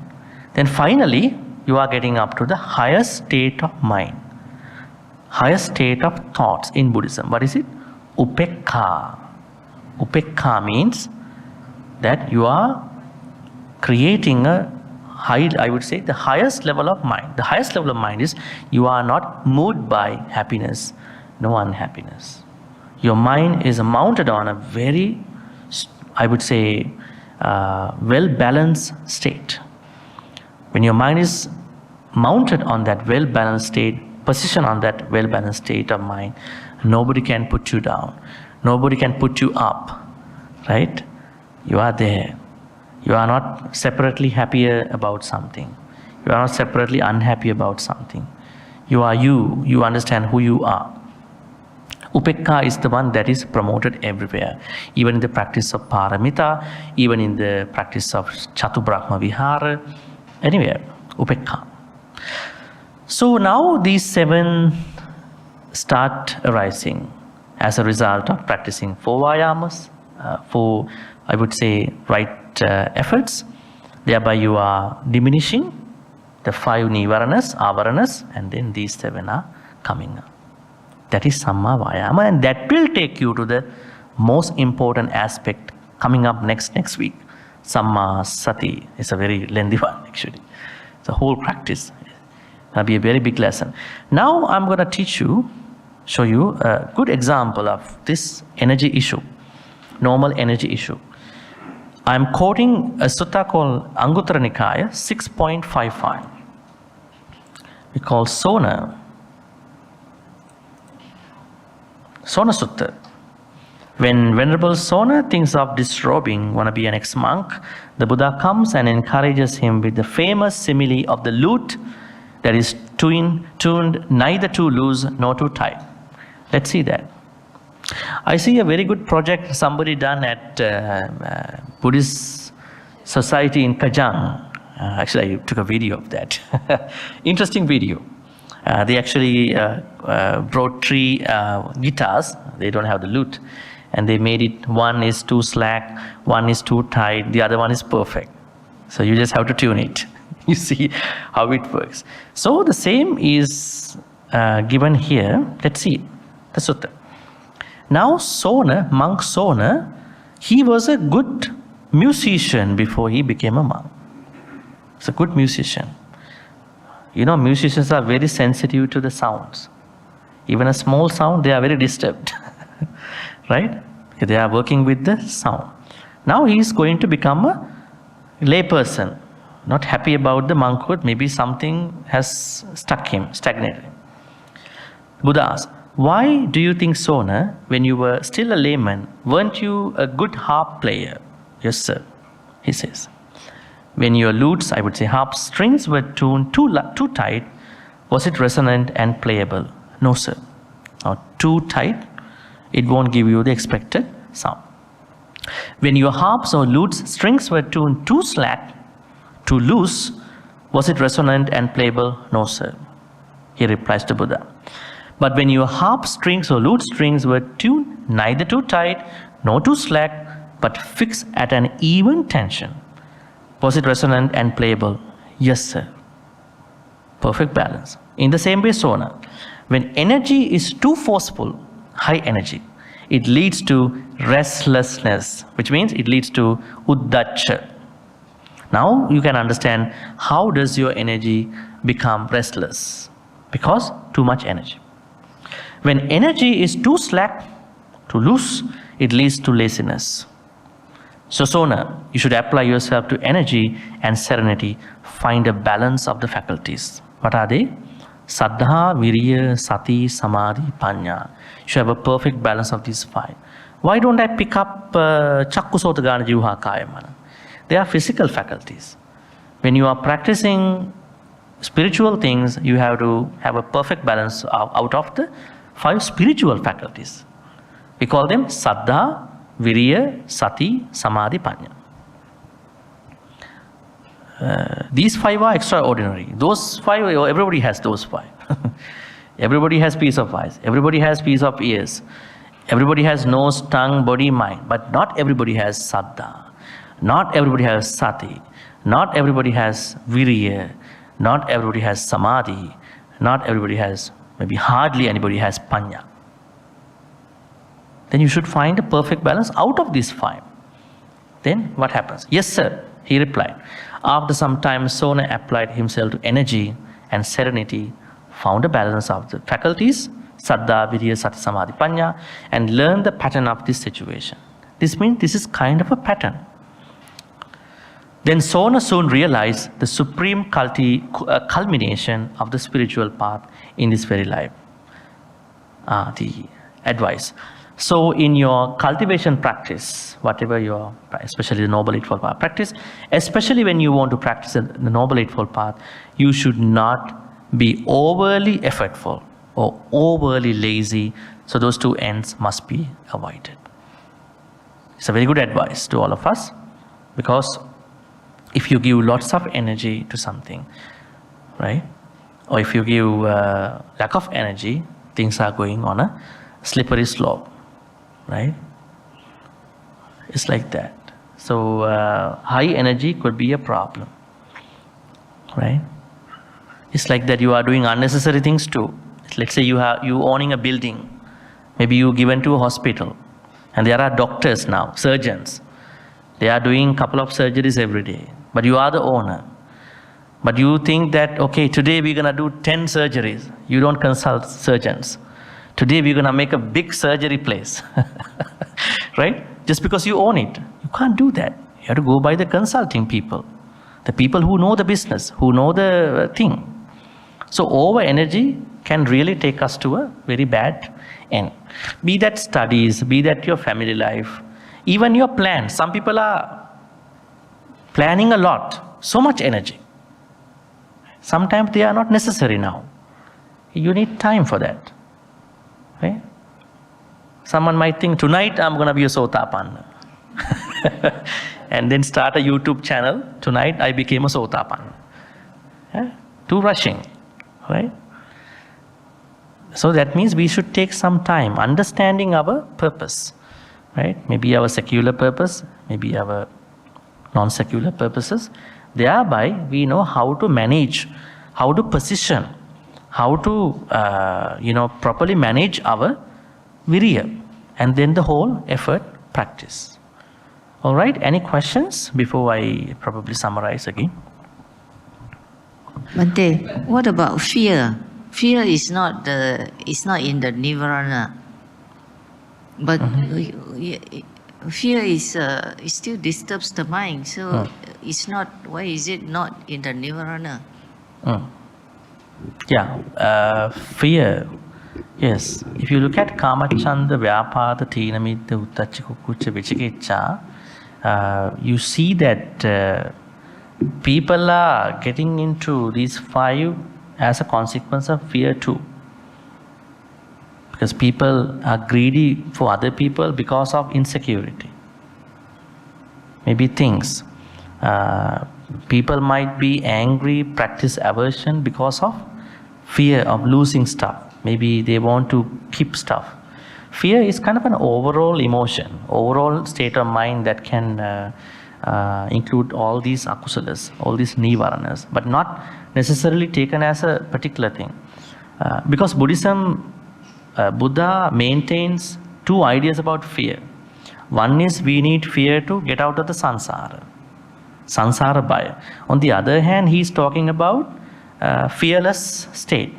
Then finally, you are getting up to the highest state of mind, highest state of thoughts in Buddhism. What is it? Upekkha. Upekkha means that you are creating a high, I would say, the highest level of mind. The highest level of mind is you are not moved by happiness, no unhappiness. Your mind is mounted on a very, I would say, well-balanced state. When your mind is mounted on that well-balanced state, position on that well-balanced state of mind, nobody can put you down. Nobody can put you up, right? You are there. You are not separately happier about something. You are not separately unhappy about something. You are you. You understand who you are. Upekkha is the one that is promoted everywhere. Even in the practice of paramita, even in the practice of Chatubrahma Vihara, anywhere, Upekkha. So now these 7 start arising as a result of practicing 4 Vayamas, 4, I would say, right efforts. Thereby you are diminishing the 5 nivaranas, avaranas, and then these 7 are coming up. That is Samma Vayama, and that will take you to the most important aspect coming up next week. Samma Sati is a very lengthy one, actually. It's a whole practice. It'll be a very big lesson. Now I'm going to show you a good example of this energy issue, normal energy issue. I'm quoting a sutta called Anguttara Nikaya 6.55. We call Sona Sutta. When Venerable Sona thinks of disrobing, want to be an ex-monk, the Buddha comes and encourages him with the famous simile of the lute that is tuned neither too loose nor too tight. Let's see that. I see a very good project somebody done at Buddhist Society in Kajang. Actually, I took a video of that. Interesting video. They actually brought 3 guitars. They don't have the lute. And they made it, one is too slack, one is too tight, the other one is perfect. So you just have to tune it. You see how it works. So the same is given here. Let's see the sutta. Now Sona, monk Sona, he was a good musician before he became a monk. He's a good musician. You know, musicians are very sensitive to the sounds. Even a small sound, they are very disturbed. Right? They are working with the sound. Now he is going to become a layperson, not happy about the monkhood. Maybe something has stagnated him. Buddha asked, why do you think, Sona, when you were still a layman, weren't you a good harp player? Yes, sir, he says. When your lutes, I would say harp strings, were tuned too tight, was it resonant and playable? No, sir. Now, too tight, it won't give you the expected sound. When your harps or lutes strings were tuned too slack, too loose, was it resonant and playable? No, sir. He replies to Buddha. But when your harp strings or lute strings were tuned neither too tight nor too slack, but fixed at an even tension, Was it resonant and playable? Yes, sir. Perfect balance. In the same way, Sona, when energy is too forceful, high energy, it leads to restlessness, which means it leads to uddacha. Now you can understand how does your energy become restless? Because too much energy. When energy is too slack, too loose, it leads to laziness. So Sona, you should apply yourself to energy and serenity. Find a balance of the faculties. What are they? Saddha, Viriya, Sati, Samadhi, Panya. You should have a perfect balance of these 5. Why don't I pick up Chakku Sota Gana Jivha Kaya Mana? They are physical faculties. When you are practicing spiritual things, you have to have a perfect balance out of the 5 spiritual faculties. We call them Saddha, Viriya, Sati, Samadhi, Panya. These 5 are extraordinary. Those 5, everybody has those 5. Everybody has piece of eyes. Everybody has piece of ears. Everybody has nose, tongue, body, mind. But not everybody has Saddha. Not everybody has Sati. Not everybody has Viriya. Not everybody has Samadhi. Not everybody has, maybe hardly anybody has Panya. Then you should find a perfect balance out of these 5. Then what happens? Yes, sir, he replied. After some time, Sona applied himself to energy and serenity, found a balance of the faculties, Saddha, Virya, Sati, Samadhi, Panya, and learned the pattern of this situation. This means this is kind of a pattern. Then Sona soon realized the supreme culmination of the spiritual path in this very life. The advice. So in your cultivation practice, whatever your, especially the Noble Eightfold Path practice, especially when you want to practice the Noble Eightfold Path, you should not be overly effortful or overly lazy. So those 2 ends must be avoided. It's a very good advice to all of us, because if you give lots of energy to something, right? Or if you give lack of energy, things are going on a slippery slope, right? It's like that. So high energy could be a problem, right? It's like that you are doing unnecessary things too. Let's say you owning a building, maybe you given to a hospital, and there are doctors now, surgeons. They are doing a couple of surgeries every day, but you are the owner. But you think that, okay, today we're going to do 10 surgeries. You don't consult surgeons. Today we're going to make a big surgery place, right? Just because you own it. You can't do that. You have to go by the consulting people, the people who know the business, who know the thing. So over energy can really take us to a very bad end. Be that studies, be that your family life, even your plans. Some people are planning a lot, so much energy. Sometimes they are not necessary now. You need time for that. Right? Someone might think, tonight I'm going to be a Sotapanna. And then start a YouTube channel. Tonight I became a Sotapanna. Yeah? Too rushing. Right? So that means we should take some time understanding our purpose. Right? Maybe our secular purpose, maybe our non-secular purposes. Thereby we know how to manage, how to position, how to properly manage our virya, and then the whole effort practice. All right, any questions before I probably summarize again? Bhante, what about fear? Fear is not in the nirvana, but fear is it still disturbs the mind. So it's not. Why is it not in the nirvana? Yeah, fear. Yes, if you look at Kamachanda, Vyapada, Tinamitta, Uttacca, Kukucca, Vicikicca, you see that people are getting into these 5 as a consequence of fear too. Because people are greedy for other people because of insecurity. Maybe things. People might be angry, practice aversion because of fear of losing stuff. Maybe they want to keep stuff. Fear is kind of an overall emotion, overall state of mind that can include all these akusalas, all these nivaranas, but not necessarily taken as a particular thing. Because Buddhism, Buddha maintains two ideas about fear. One is we need fear to get out of the sansara bhaya. On the other hand, he is talking about fearless state.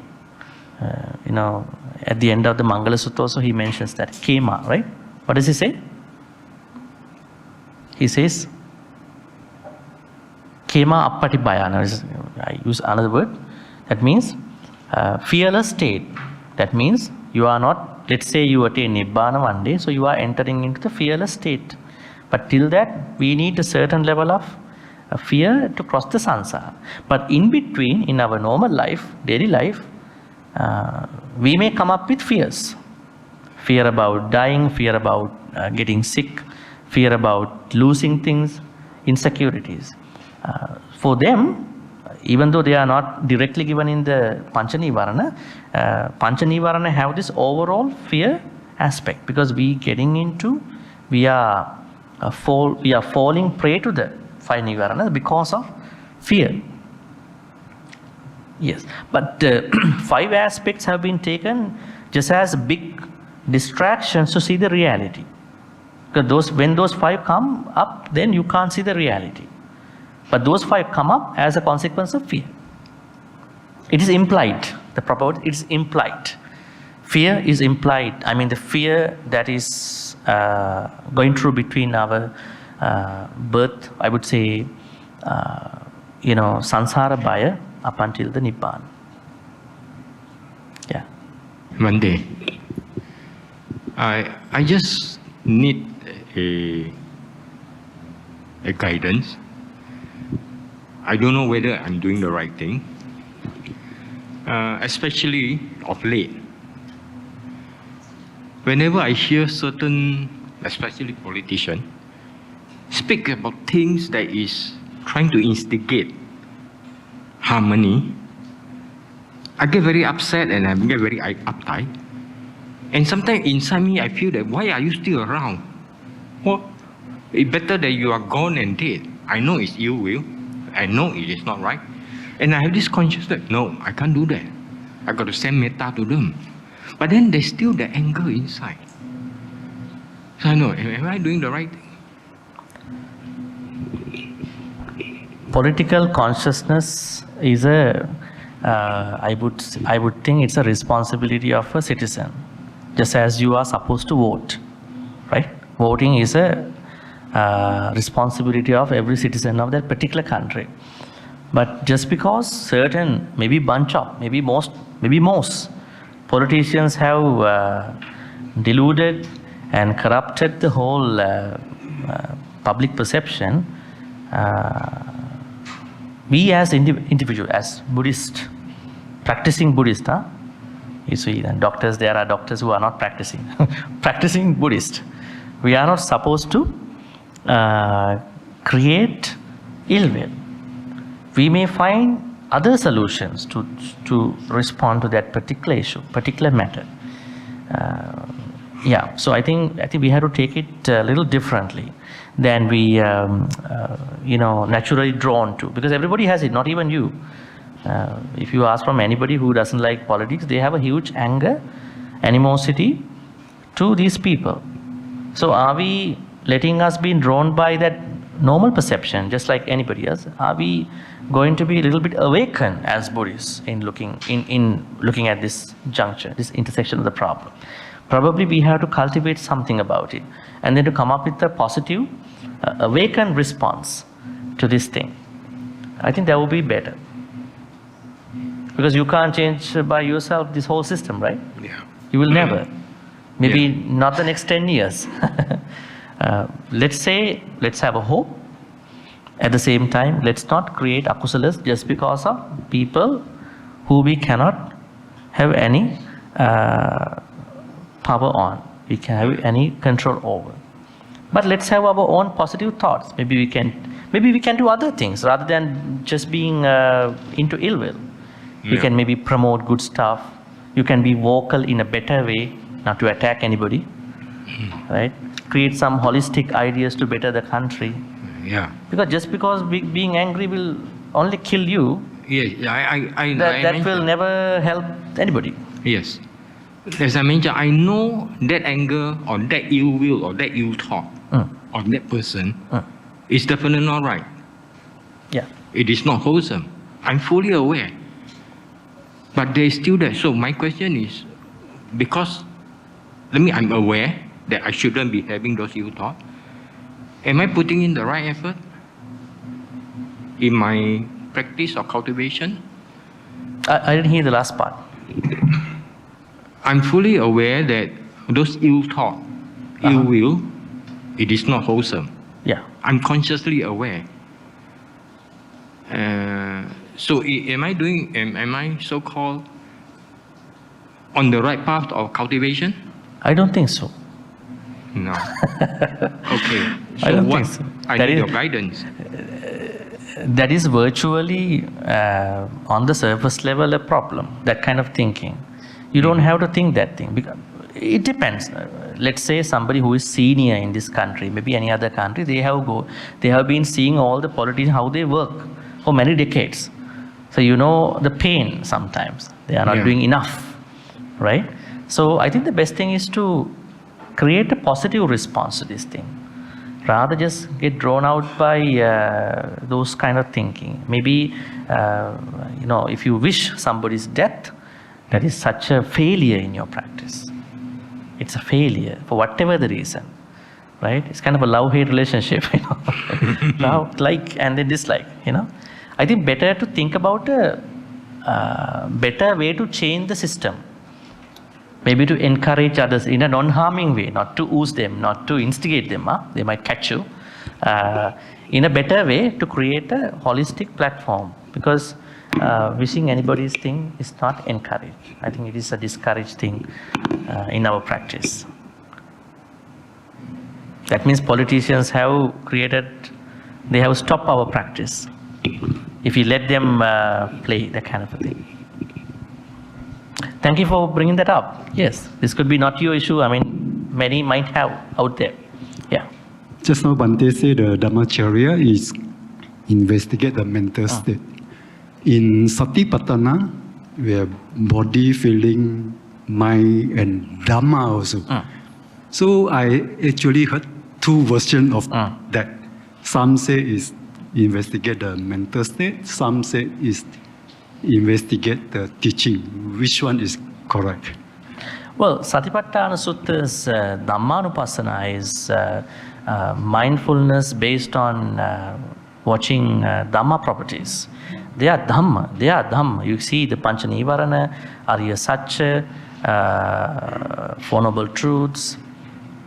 At the end of the Mangala Sutta also he mentions that kema, right? What does he say? He says kema appati bhayana. I use another word. That means fearless state. That means you are not, let's say you attain Nibbana one day, so you are entering into the fearless state. But till that, we need a certain level of fear to cross the sansara. But in between, in our normal life, daily life, we may come up with fears. Fear about dying, fear about getting sick, fear about losing things, insecurities. For them, even though they are not directly given in the Pancha Nivarana have this overall fear aspect, because we are falling prey to the 5 Nivaranas because of fear. Yes, but 5 aspects have been taken just as big distractions to see the reality. Because when those 5 come up, then you can't see the reality. But those 5 come up as a consequence of fear. It is implied. The proper word, it is implied. Fear is implied. I mean, the fear that is going through between our birth, I would say, sansara bhaya up until the Nibbana. Yeah. Bhante, I just need a guidance. I don't know whether I'm doing the right thing, especially of late. Whenever I hear certain, especially politicians, speak about things that is trying to instigate harmony, I get very upset and I get very uptight. And sometimes inside me, I feel that, why are you still around? Well, it's better that you are gone and dead. I know it's ill will. I know it is not right. And I have this consciousness, no, I can't do that. I got to send metta to them. But then there's still the anger inside. So I know, am I doing the right thing? Political consciousness is I would think it's a responsibility of a citizen. Just as you are supposed to vote, right? Voting is a responsibility of every citizen of that particular country. But just because certain, maybe most politicians have deluded and corrupted the whole public perception, we as individuals, as Buddhist, practicing Buddhist, you see, and doctors, there are doctors who are not practicing, practicing Buddhist. We are not supposed to create ill will. We may find other solutions to respond to that particular issue, particular matter. So I think we have to take it a little differently than we naturally drawn to, because everybody has it, not even you. If you ask from anybody who doesn't like politics, they have a huge anger, animosity to these people. So are we letting us be drawn by that normal perception, just like anybody else? Are we going to be a little bit awakened as Buddhists in looking at this juncture, this intersection of the problem? Probably we have to cultivate something about it, and then to come up with a positive, awakened response to this thing. I think that will be better. Because you can't change by yourself this whole system, right? Yeah. You will never. Maybe not the next 10 years. Let's have a hope. At the same time, let's not create akusalas just because of people who we cannot have any power on. We can have any control over. But let's have our own positive thoughts. Maybe we can do other things rather than just being into ill will. You can maybe promote good stuff. You can be vocal in a better way, not to attack anybody, right? Create some holistic ideas to better the country. Yeah. Because just because being angry will only kill you, Yes, that will never help anybody. Yes. As I mentioned, I know that anger or that ill will or that ill thought of that person is definitely not right. Yeah. It is not wholesome. I'm fully aware. But there is still that. So my question is, because I'm aware that I shouldn't be having those ill thoughts. Am I putting in the right effort in my practice or cultivation? I didn't hear the last part. I'm fully aware that those ill thought, ill will, it is not wholesome. Yeah. I'm consciously aware. So am I so-called on the right path of cultivation? I don't think so. No. Okay. So I don't what? think so. I That need is- your guidance. That is virtually on the surface level a problem, that kind of thinking. You don't have to think that thing. Because it depends. Let's say somebody who is senior in this country, maybe any other country, they have been seeing all the politicians, how they work for many decades. So you know the pain sometimes. They are not doing enough, right? So I think the best thing is to create a positive response to this thing, rather just get drawn out by those kind of thinking. Maybe if you wish somebody's death, that is such a failure in your practice. It's a failure for whatever the reason, right? It's kind of a love-hate relationship, love, like, and then dislike. I think better to think about a better way to change the system. Maybe to encourage others in a non-harming way, not to ooze them, not to instigate them. They might catch you. In a better way to create a holistic platform, because wishing anybody's thing is not encouraged. I think it is a discouraged thing in our practice. That means politicians have they have stopped our practice if we let them play that kind of a thing. Thank you for bringing that up. Yes, this could be not your issue. I mean, many might have out there. Yeah. Just now Bhante said the Dhammacakkappavattana is investigate the mental state. In Satipatthana, we have body, feeling, mind, and Dhamma also. So I actually heard two versions of that. Some say is investigate the mental state. Some say is investigate the teaching. Which one is correct? Well, Satipatthana Sutta's Dhammanupassana is mindfulness based on watching Dhamma properties. They are Dhamma. You see the Pancha Nivarana, Arya Satya, Four Noble Truths.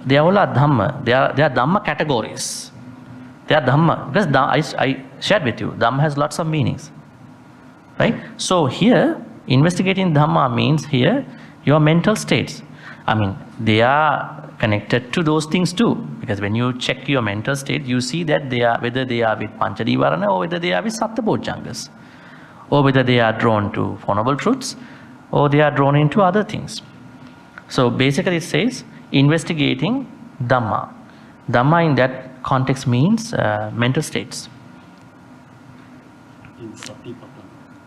They all are Dhamma. They are Dhamma categories. They are Dhamma. Because I shared with you, Dhamma has lots of meanings. Right? So here, investigating Dhamma means here, your mental states. I mean, they are connected to those things too. Because when you check your mental state, you see that whether they are with Panchadivarana or whether they are with Sattabodhjangas. Or whether they are drawn to Four Noble Truths or they are drawn into other things. So basically it says, investigating Dhamma. Dhamma in that context means mental states. In Satipatthana.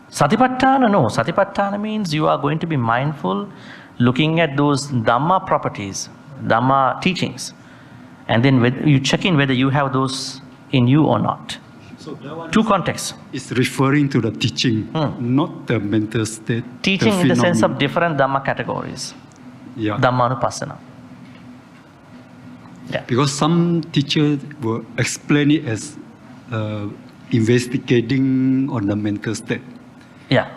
Satipatthana, no. Satipatthana means you are going to be mindful, looking at those Dhamma properties, Dhamma teachings, and then you check in whether you have those in you or not. So that one Two contexts. is referring to the teaching, not the mental state. Teaching in the sense of different Dhamma categories. Yeah. Dhammanupassana. Yeah. Because some teachers will explain it as investigating on the mental state. Yeah.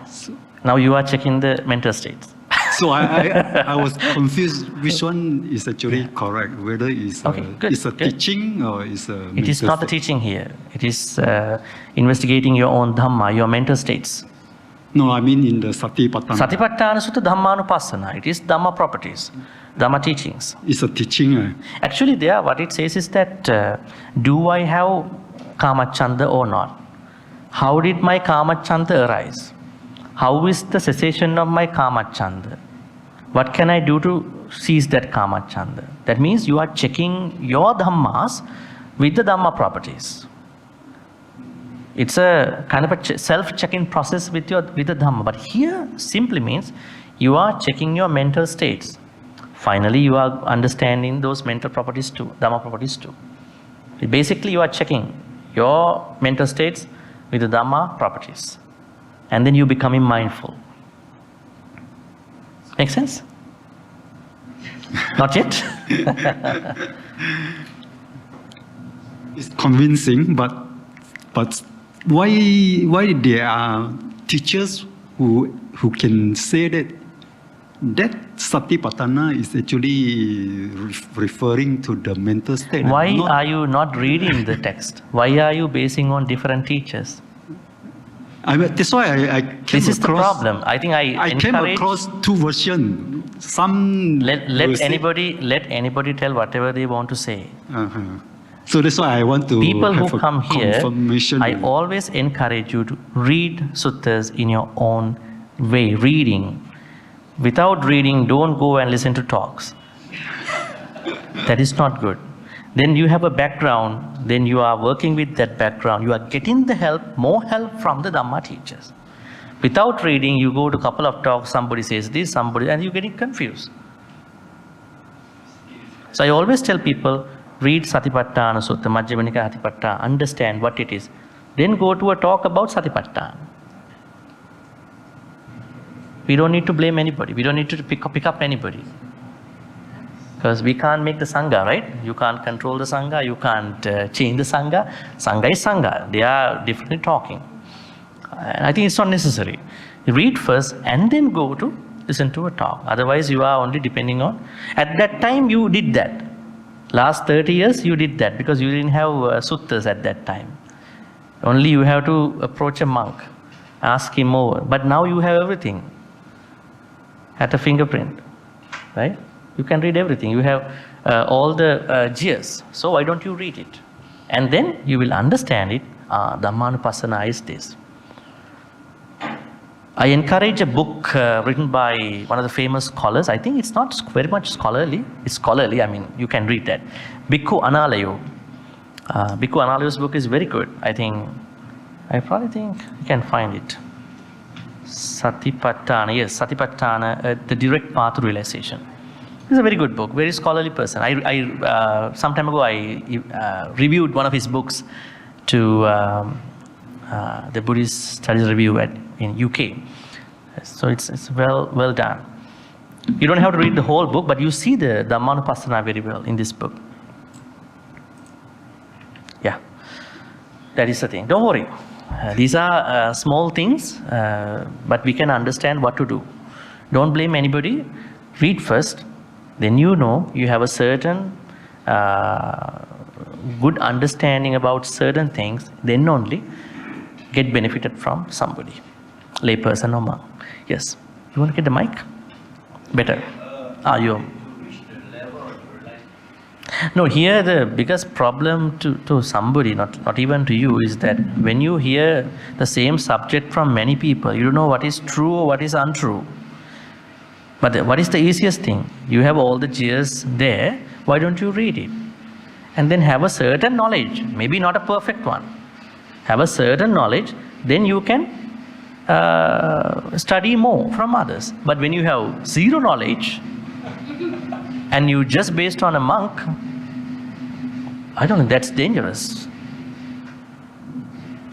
Now you are checking the mental states. So I was confused which one is actually correct, whether it's it's a teaching or it's a It is not the teaching here. It is investigating your own Dhamma, your mental states. No, I mean in the Satipatthana. Satipatthana Sutta Dhammanupassana. It is Dhamma properties, Dhamma teachings. It's a teaching. Actually, there what it says is that do I have Kamachanda or not? How did my Kamachanda arise? How is the cessation of my Kamachanda? What can I do to cease that Kamachanda? That means you are checking your Dhammas with the Dhamma properties. It's a kind of a self-check-in process with the Dhamma. But here simply means you are checking your mental states. Finally, you are understanding those mental properties too, Dhamma properties too. Basically, you are checking your mental states with the Dhamma properties. And then you becoming mindful. Make sense? Not yet? It's convincing, but why there are teachers who can say that Satipatthana is actually referring to the mental state? Why are you not reading the text? Why are you basing on different teachers? That's why I came across... This is the problem. I think I came across two versions. Some let anybody tell whatever they want to say. So that's why I want to people have who a come here, confirmation. I always encourage you to read suttas in your own way, reading. Without reading, don't go and listen to talks. That is not good. Then you have a background, then you are working with that background, you are getting the help, more help from the Dhamma teachers. Without reading, you go to a couple of talks, somebody says this, and you're getting confused. So I always tell people, read Satipatthana Sutta, Majjhima Nikaya Satipatthana, understand what it is. Then go to a talk about Satipatthana. We don't need to blame anybody. We don't need to pick up anybody. Because we can't make the Sangha, right? You can't control the Sangha, you can't change the Sangha. Sangha is Sangha. They are differently talking. And I think it's not necessary. Read first and then go to listen to a talk. Otherwise, you are only depending on... At that time, you did that. Last 30 years, you did that because you didn't have suttas at that time. Only you have to approach a monk, ask him over. But now you have everything at a fingerprint, right? You can read everything. You have all the jiyas. So why don't you read it? And then you will understand it. Dhammanupassana is this. I encourage a book written by one of the famous scholars. I think it's not very much scholarly. It's scholarly. I mean, you can read that. Bhikkhu Analayo. Bhikkhu Analayo's book is very good. I probably think you can find it. Satipatthana. Yes, Satipatthana, the direct path to realization. It's a very good book, very scholarly person. Some time ago, I reviewed one of his books to the Buddhist Studies Review in UK. So it's well done. You don't have to read the whole book, but you see the Dhammanupassana very well in this book. Yeah, that is the thing. Don't worry. These are small things, but we can understand what to do. Don't blame anybody. Read first. Then you know you have a certain good understanding about certain things, then only get benefited from somebody, layperson or monk. Yes. You want to get the mic? Better. You. No, here the biggest problem to somebody, not even to you, is that when you hear the same subject from many people, you don't know what is true or what is untrue. But what is the easiest thing? You have all the jiyas there, why don't you read it? And then have a certain knowledge, maybe not a perfect one. Have a certain knowledge, then you can study more from others. But when you have zero knowledge, and you just based on a monk, I don't think that's dangerous.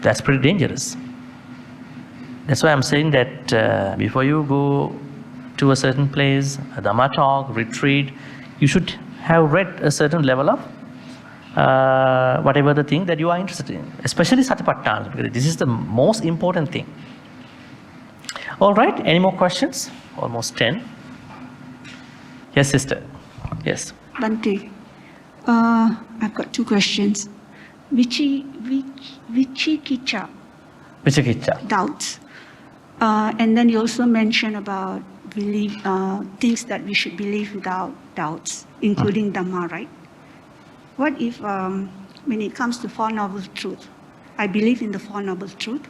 That's pretty dangerous. That's why I'm saying that before you go to a certain place, a Dhamma talk, retreat, you should have read a certain level of whatever the thing that you are interested in, especially Satipatthana, because this is the most important thing. All right, any more questions? Almost 10. Yes, sister. Yes. Bhante, I've got two questions. Vichikiccha. Vichikiccha. Doubts. And then you also mentioned about things that we should believe without doubts, including Dhamma, right? What if, when it comes to Four Noble Truth, I believe in the Four Noble Truth,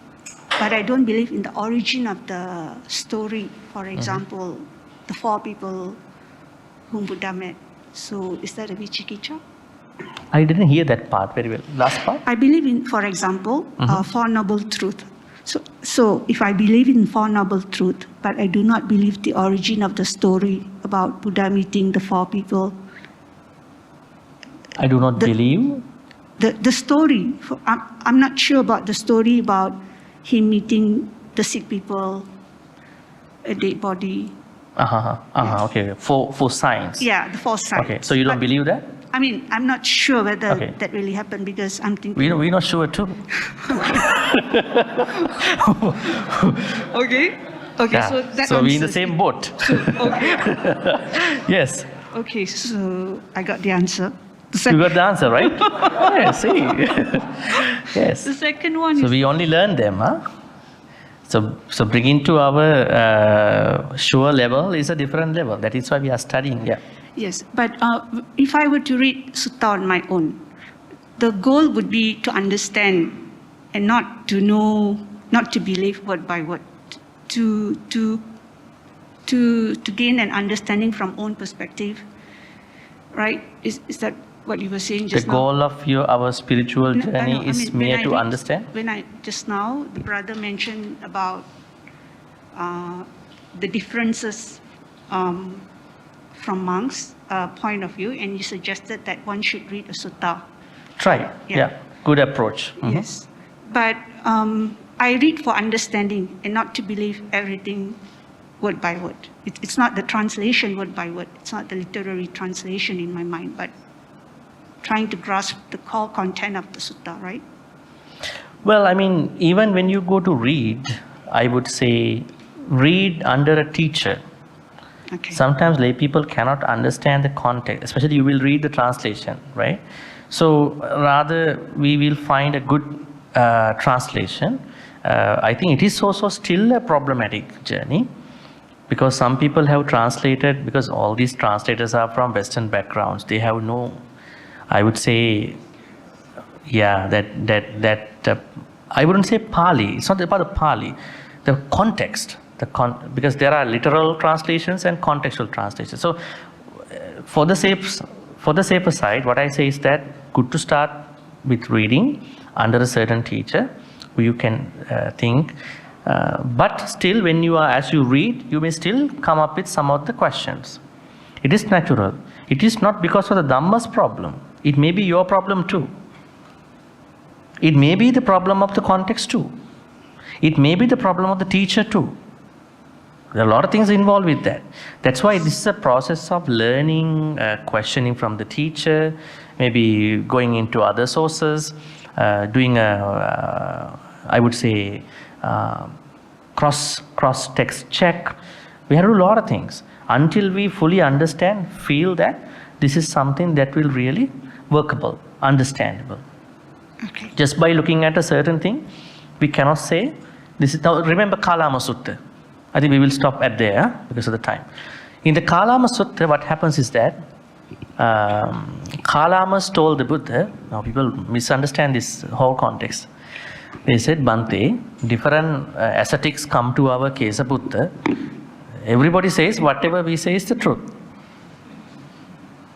but I don't believe in the origin of the story. For example, the four people whom Buddha met. So is that a vichikiccha? I didn't hear that part very well. Last part? I believe in, for example, Four Noble Truth. So if I believe in Four Noble Truth, but I do not believe the origin of the story about Buddha meeting the four people. I do not believe. The story, I'm not sure about the story about him meeting the sick people, a dead body. Okay. For science. Yeah, the four signs. Okay, so you don't believe that? I mean, I'm not sure whether that really happened because I'm thinking. We're not sure too. Okay. Yeah. So that So we're in the answers same it. boat. Yes. Okay, so I got the answer. You got the answer, right? Yeah, see. Yes. The second one So is. we only learn them, huh? So bringing to our sure level is a different level. That is why we are studying. Yeah. Yes, but if I were to read Sutta on my own, the goal would be to understand and not to know, not to believe word by word, to gain an understanding from own perspective, right? Is that what you were saying just The now? goal of our spiritual No, I journey know. I is mean, when mere I to read- understand. When I just now, the brother mentioned about the differences from monks' point of view, and you suggested that one should read a sutta. Try. Yeah. Good approach. Mhm. Yes, but I read for understanding and not to believe everything word by word. It's not the translation word by word. It's not the literary translation in my mind, but trying to grasp the core content of the sutta, right? Well, I mean, even when you go to read, I would say read under a teacher. Okay. Sometimes lay people cannot understand the context, especially you will read the translation, right? So rather we will find a good translation. I think it is also still a problematic journey because some people have translated, because all these translators are from Western backgrounds. They have no, I would say, yeah, that I wouldn't say Pali. It's not about the Pali, the context. Because there are literal translations and contextual translations. So, for the safer side, what I say is that good to start with reading under a certain teacher who you can think. But still, when you are, as you read, you may still come up with some of the questions. It is natural. It is not because of the Dhamma's problem. It may be your problem too. It may be the problem of the context too. It may be the problem of the teacher too. There are a lot of things involved with that. That's why this is a process of learning, questioning from the teacher, maybe going into other sources, doing I would say, cross text check. We have to do a lot of things until we fully understand, feel that this is something that will really workable, understandable. Okay. Just by looking at a certain thing, we cannot say this is. Now remember Kalama Sutta. I think we will stop at there because of the time. In the Kalama Sutta, what happens is that Kalamas told the Buddha. Now people misunderstand this whole context. They said, Bhante, different ascetics come to our Kesa Buddha. Everybody says whatever we say is the truth.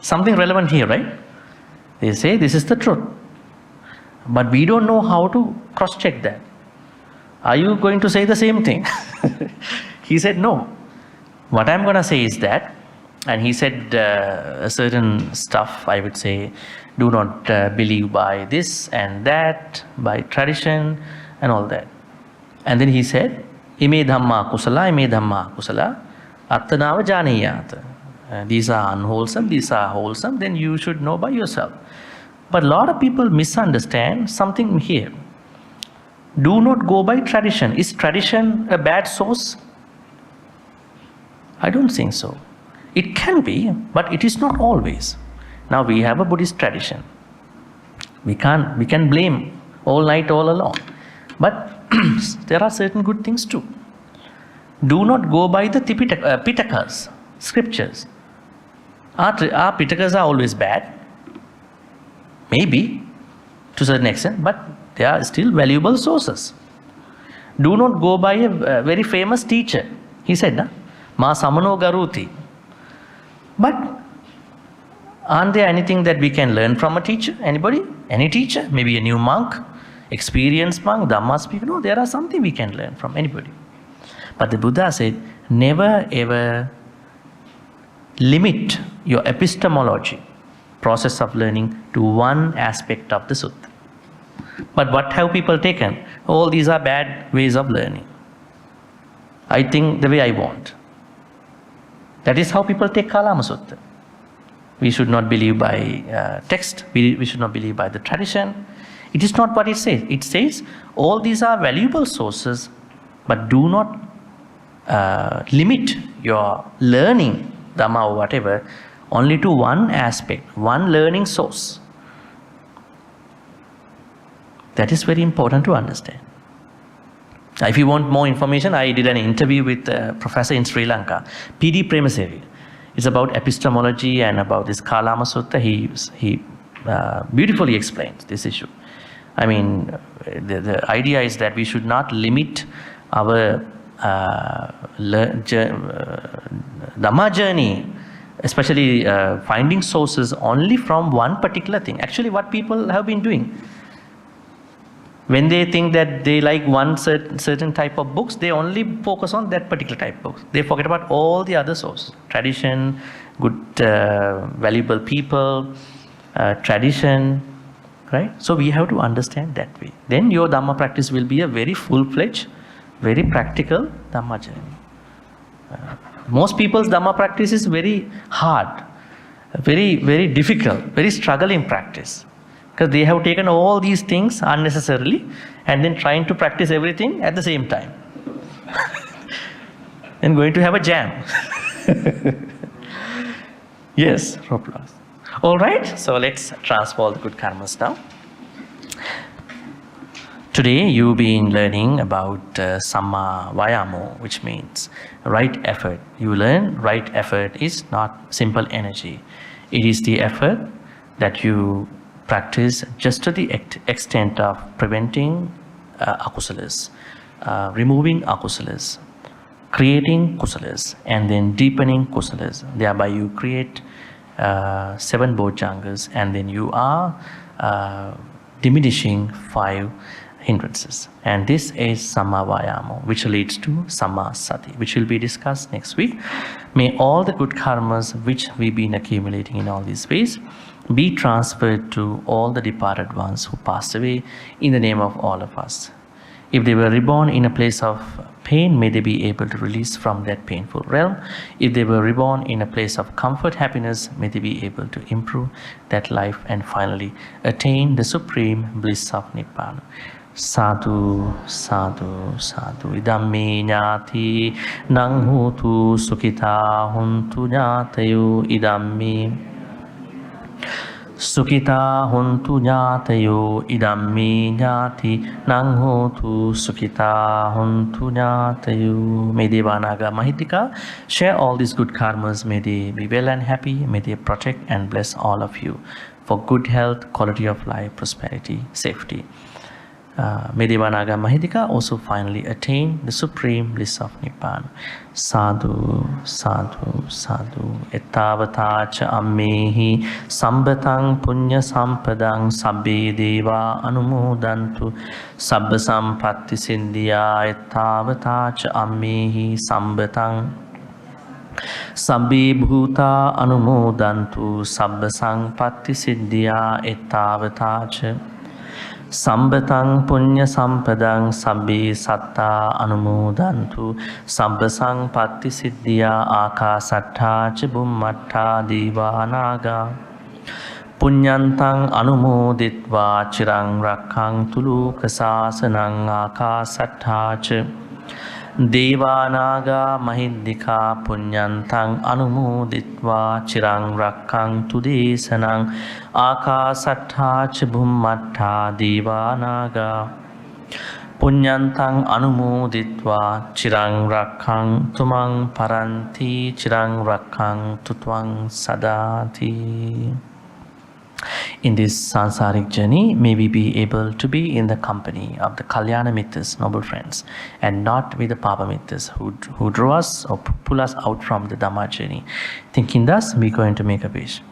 Something relevant here, right? They say this is the truth. But we don't know how to cross-check that. Are you going to say the same thing? He said, no. What I'm going to say is that, and he said a certain stuff, I would say, do not believe by this and that, by tradition and all that. And then he said, ime dhamma kusala, ime dhamma kusala, attanava janiyata. These are unwholesome, these are wholesome, then you should know by yourself. But a lot of people misunderstand something here. Do not go by tradition. Is tradition a bad source? I don't think so. It can be, but it is not always. Now we have a Buddhist tradition. We can blame all night, all along. But there are certain good things too. Do not go by the Pitakas, scriptures. Our Pitakas are always bad. Maybe, to a certain extent, but they are still valuable sources. Do not go by a very famous teacher. He said, Maha Samano Garuti. But Aren't there anything that we can learn from a teacher? Anybody? Any teacher? Maybe a new monk, experienced monk, Dhamma speaker? No, there are something we can learn from anybody. But the Buddha said, never ever limit your epistemology, process of learning, to one aspect of the sutta. But what have people taken? All these are bad ways of learning. I think the way I want. That is how people take Kalama Sutta. We should not believe by text. We should not believe by the tradition. It is not what it says. It says all these are valuable sources, but do not limit your learning, Dhamma or whatever, only to one aspect, one learning source. That is very important to understand. If you want more information, I did an interview with a professor in Sri Lanka, P.D. Premasevi. It's about epistemology and about this Kalama Sutta. He beautifully explains this issue. I mean, the idea is that we should not limit our Dhamma journey, especially finding sources, only from one particular thing. Actually, what people have been doing, when they think that they like one certain type of books, they only focus on that particular type of books. They forget about all the other sources. Tradition, good, valuable people, tradition, right? So we have to understand that way. Then your Dhamma practice will be a very full-fledged, very practical Dhamma journey. Most people's Dhamma practice is very hard, very, very difficult, very struggling practice. Because they have taken all these things unnecessarily and then trying to practice everything at the same time. And going to have a jam. Yes, applause. All right, so let's transfer the good karmas now. Today you've been learning about Samma Vayama, which means right effort. You learn right effort is not simple energy. It is the effort that you practice just to the extent of preventing akusalas, removing akusalas, creating kusalas, and then deepening kusalas. Thereby you create 7 bojjhangas, and then you are diminishing 5 hindrances. And this is Samma Vayama, which leads to Samma Sati, which will be discussed next week. May all the good karmas which we've been accumulating in all these ways be transferred to all the departed ones who passed away in the name of all of us. If they were reborn in a place of pain, may they be able to release from that painful realm. If they were reborn in a place of comfort, happiness, may they be able to improve that life and finally attain the supreme bliss of Nibbana. Sadhu, sadhu, sadhu. Idamme ñāti nang hotu sukhita hontu ñātayo. Idamme Sukhita hontu ñātayo. Idamme ñāti nang hotu sukhita hontu ñātayo. May Devanaga Mahitika share all these good karmas. May they be well and happy. May they protect and bless all of you for good health, quality of life, prosperity, safety. May Devanaga Mahidika also finally attain the supreme bliss of Nibbana. Sadhu, sadhu, sadhu. Ettavata cha ammehi sambatang punya sampadang sabbe deva anumodantu sabba sampatti siddhya. Ettavata cha ammehi sambatang sabbe bhuta anumodantu sabba sampatti siddhya. Ettavata cha Sambatang punya sampadang sabbe satta anumodantu sabba sampatti siddhya. Akasattha ca bhummattha devanaga punyantang anumoditva chirang rakkhantu lokasasanang. Akasattha ca devanaga mahidika punyantang anumoditva chirang rakkhantu desanang. Akasattha ca bhummattha devanaga punyantang anumoditva chirang rakkhantu mang paranti. Chirang rakkhantu tvang sadati. In this sansaric journey, may we be able to be in the company of the Kalyana Mittas, noble friends, and not with the Papa Mittas who draw us or pull us out from the Dhamma journey. Thinking thus, we are going to make a wish.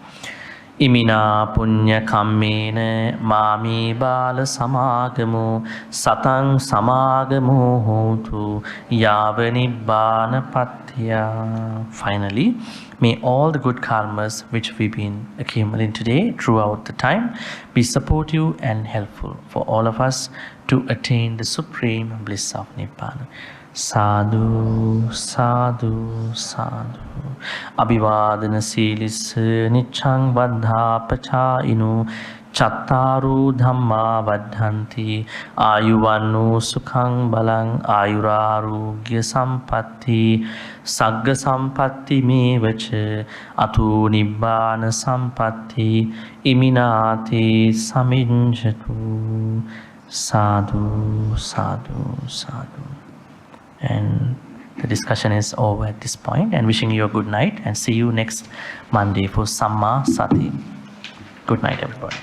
Imina punya kammena mami bala samagamu satang samagamu hotu yava nibbana patya. Finally, may all the good karmas which we've been accumulating today throughout the time be supportive and helpful for all of us to attain the supreme bliss of Nibbana. Sadhu, sadhu, sadhu. Abhivadana silis nichang vadha pachainu chattaru dhamma vadhanti ayuvannu sukhang balang ayurarugya sampatti sagga sampatti mevacha atu nibbana sampatti iminati saminjatu. Sadhu, sadhu, sadhu. And the discussion is over at this point, and wishing you a good night and see you next Monday for Samma Sati. Good night, everybody.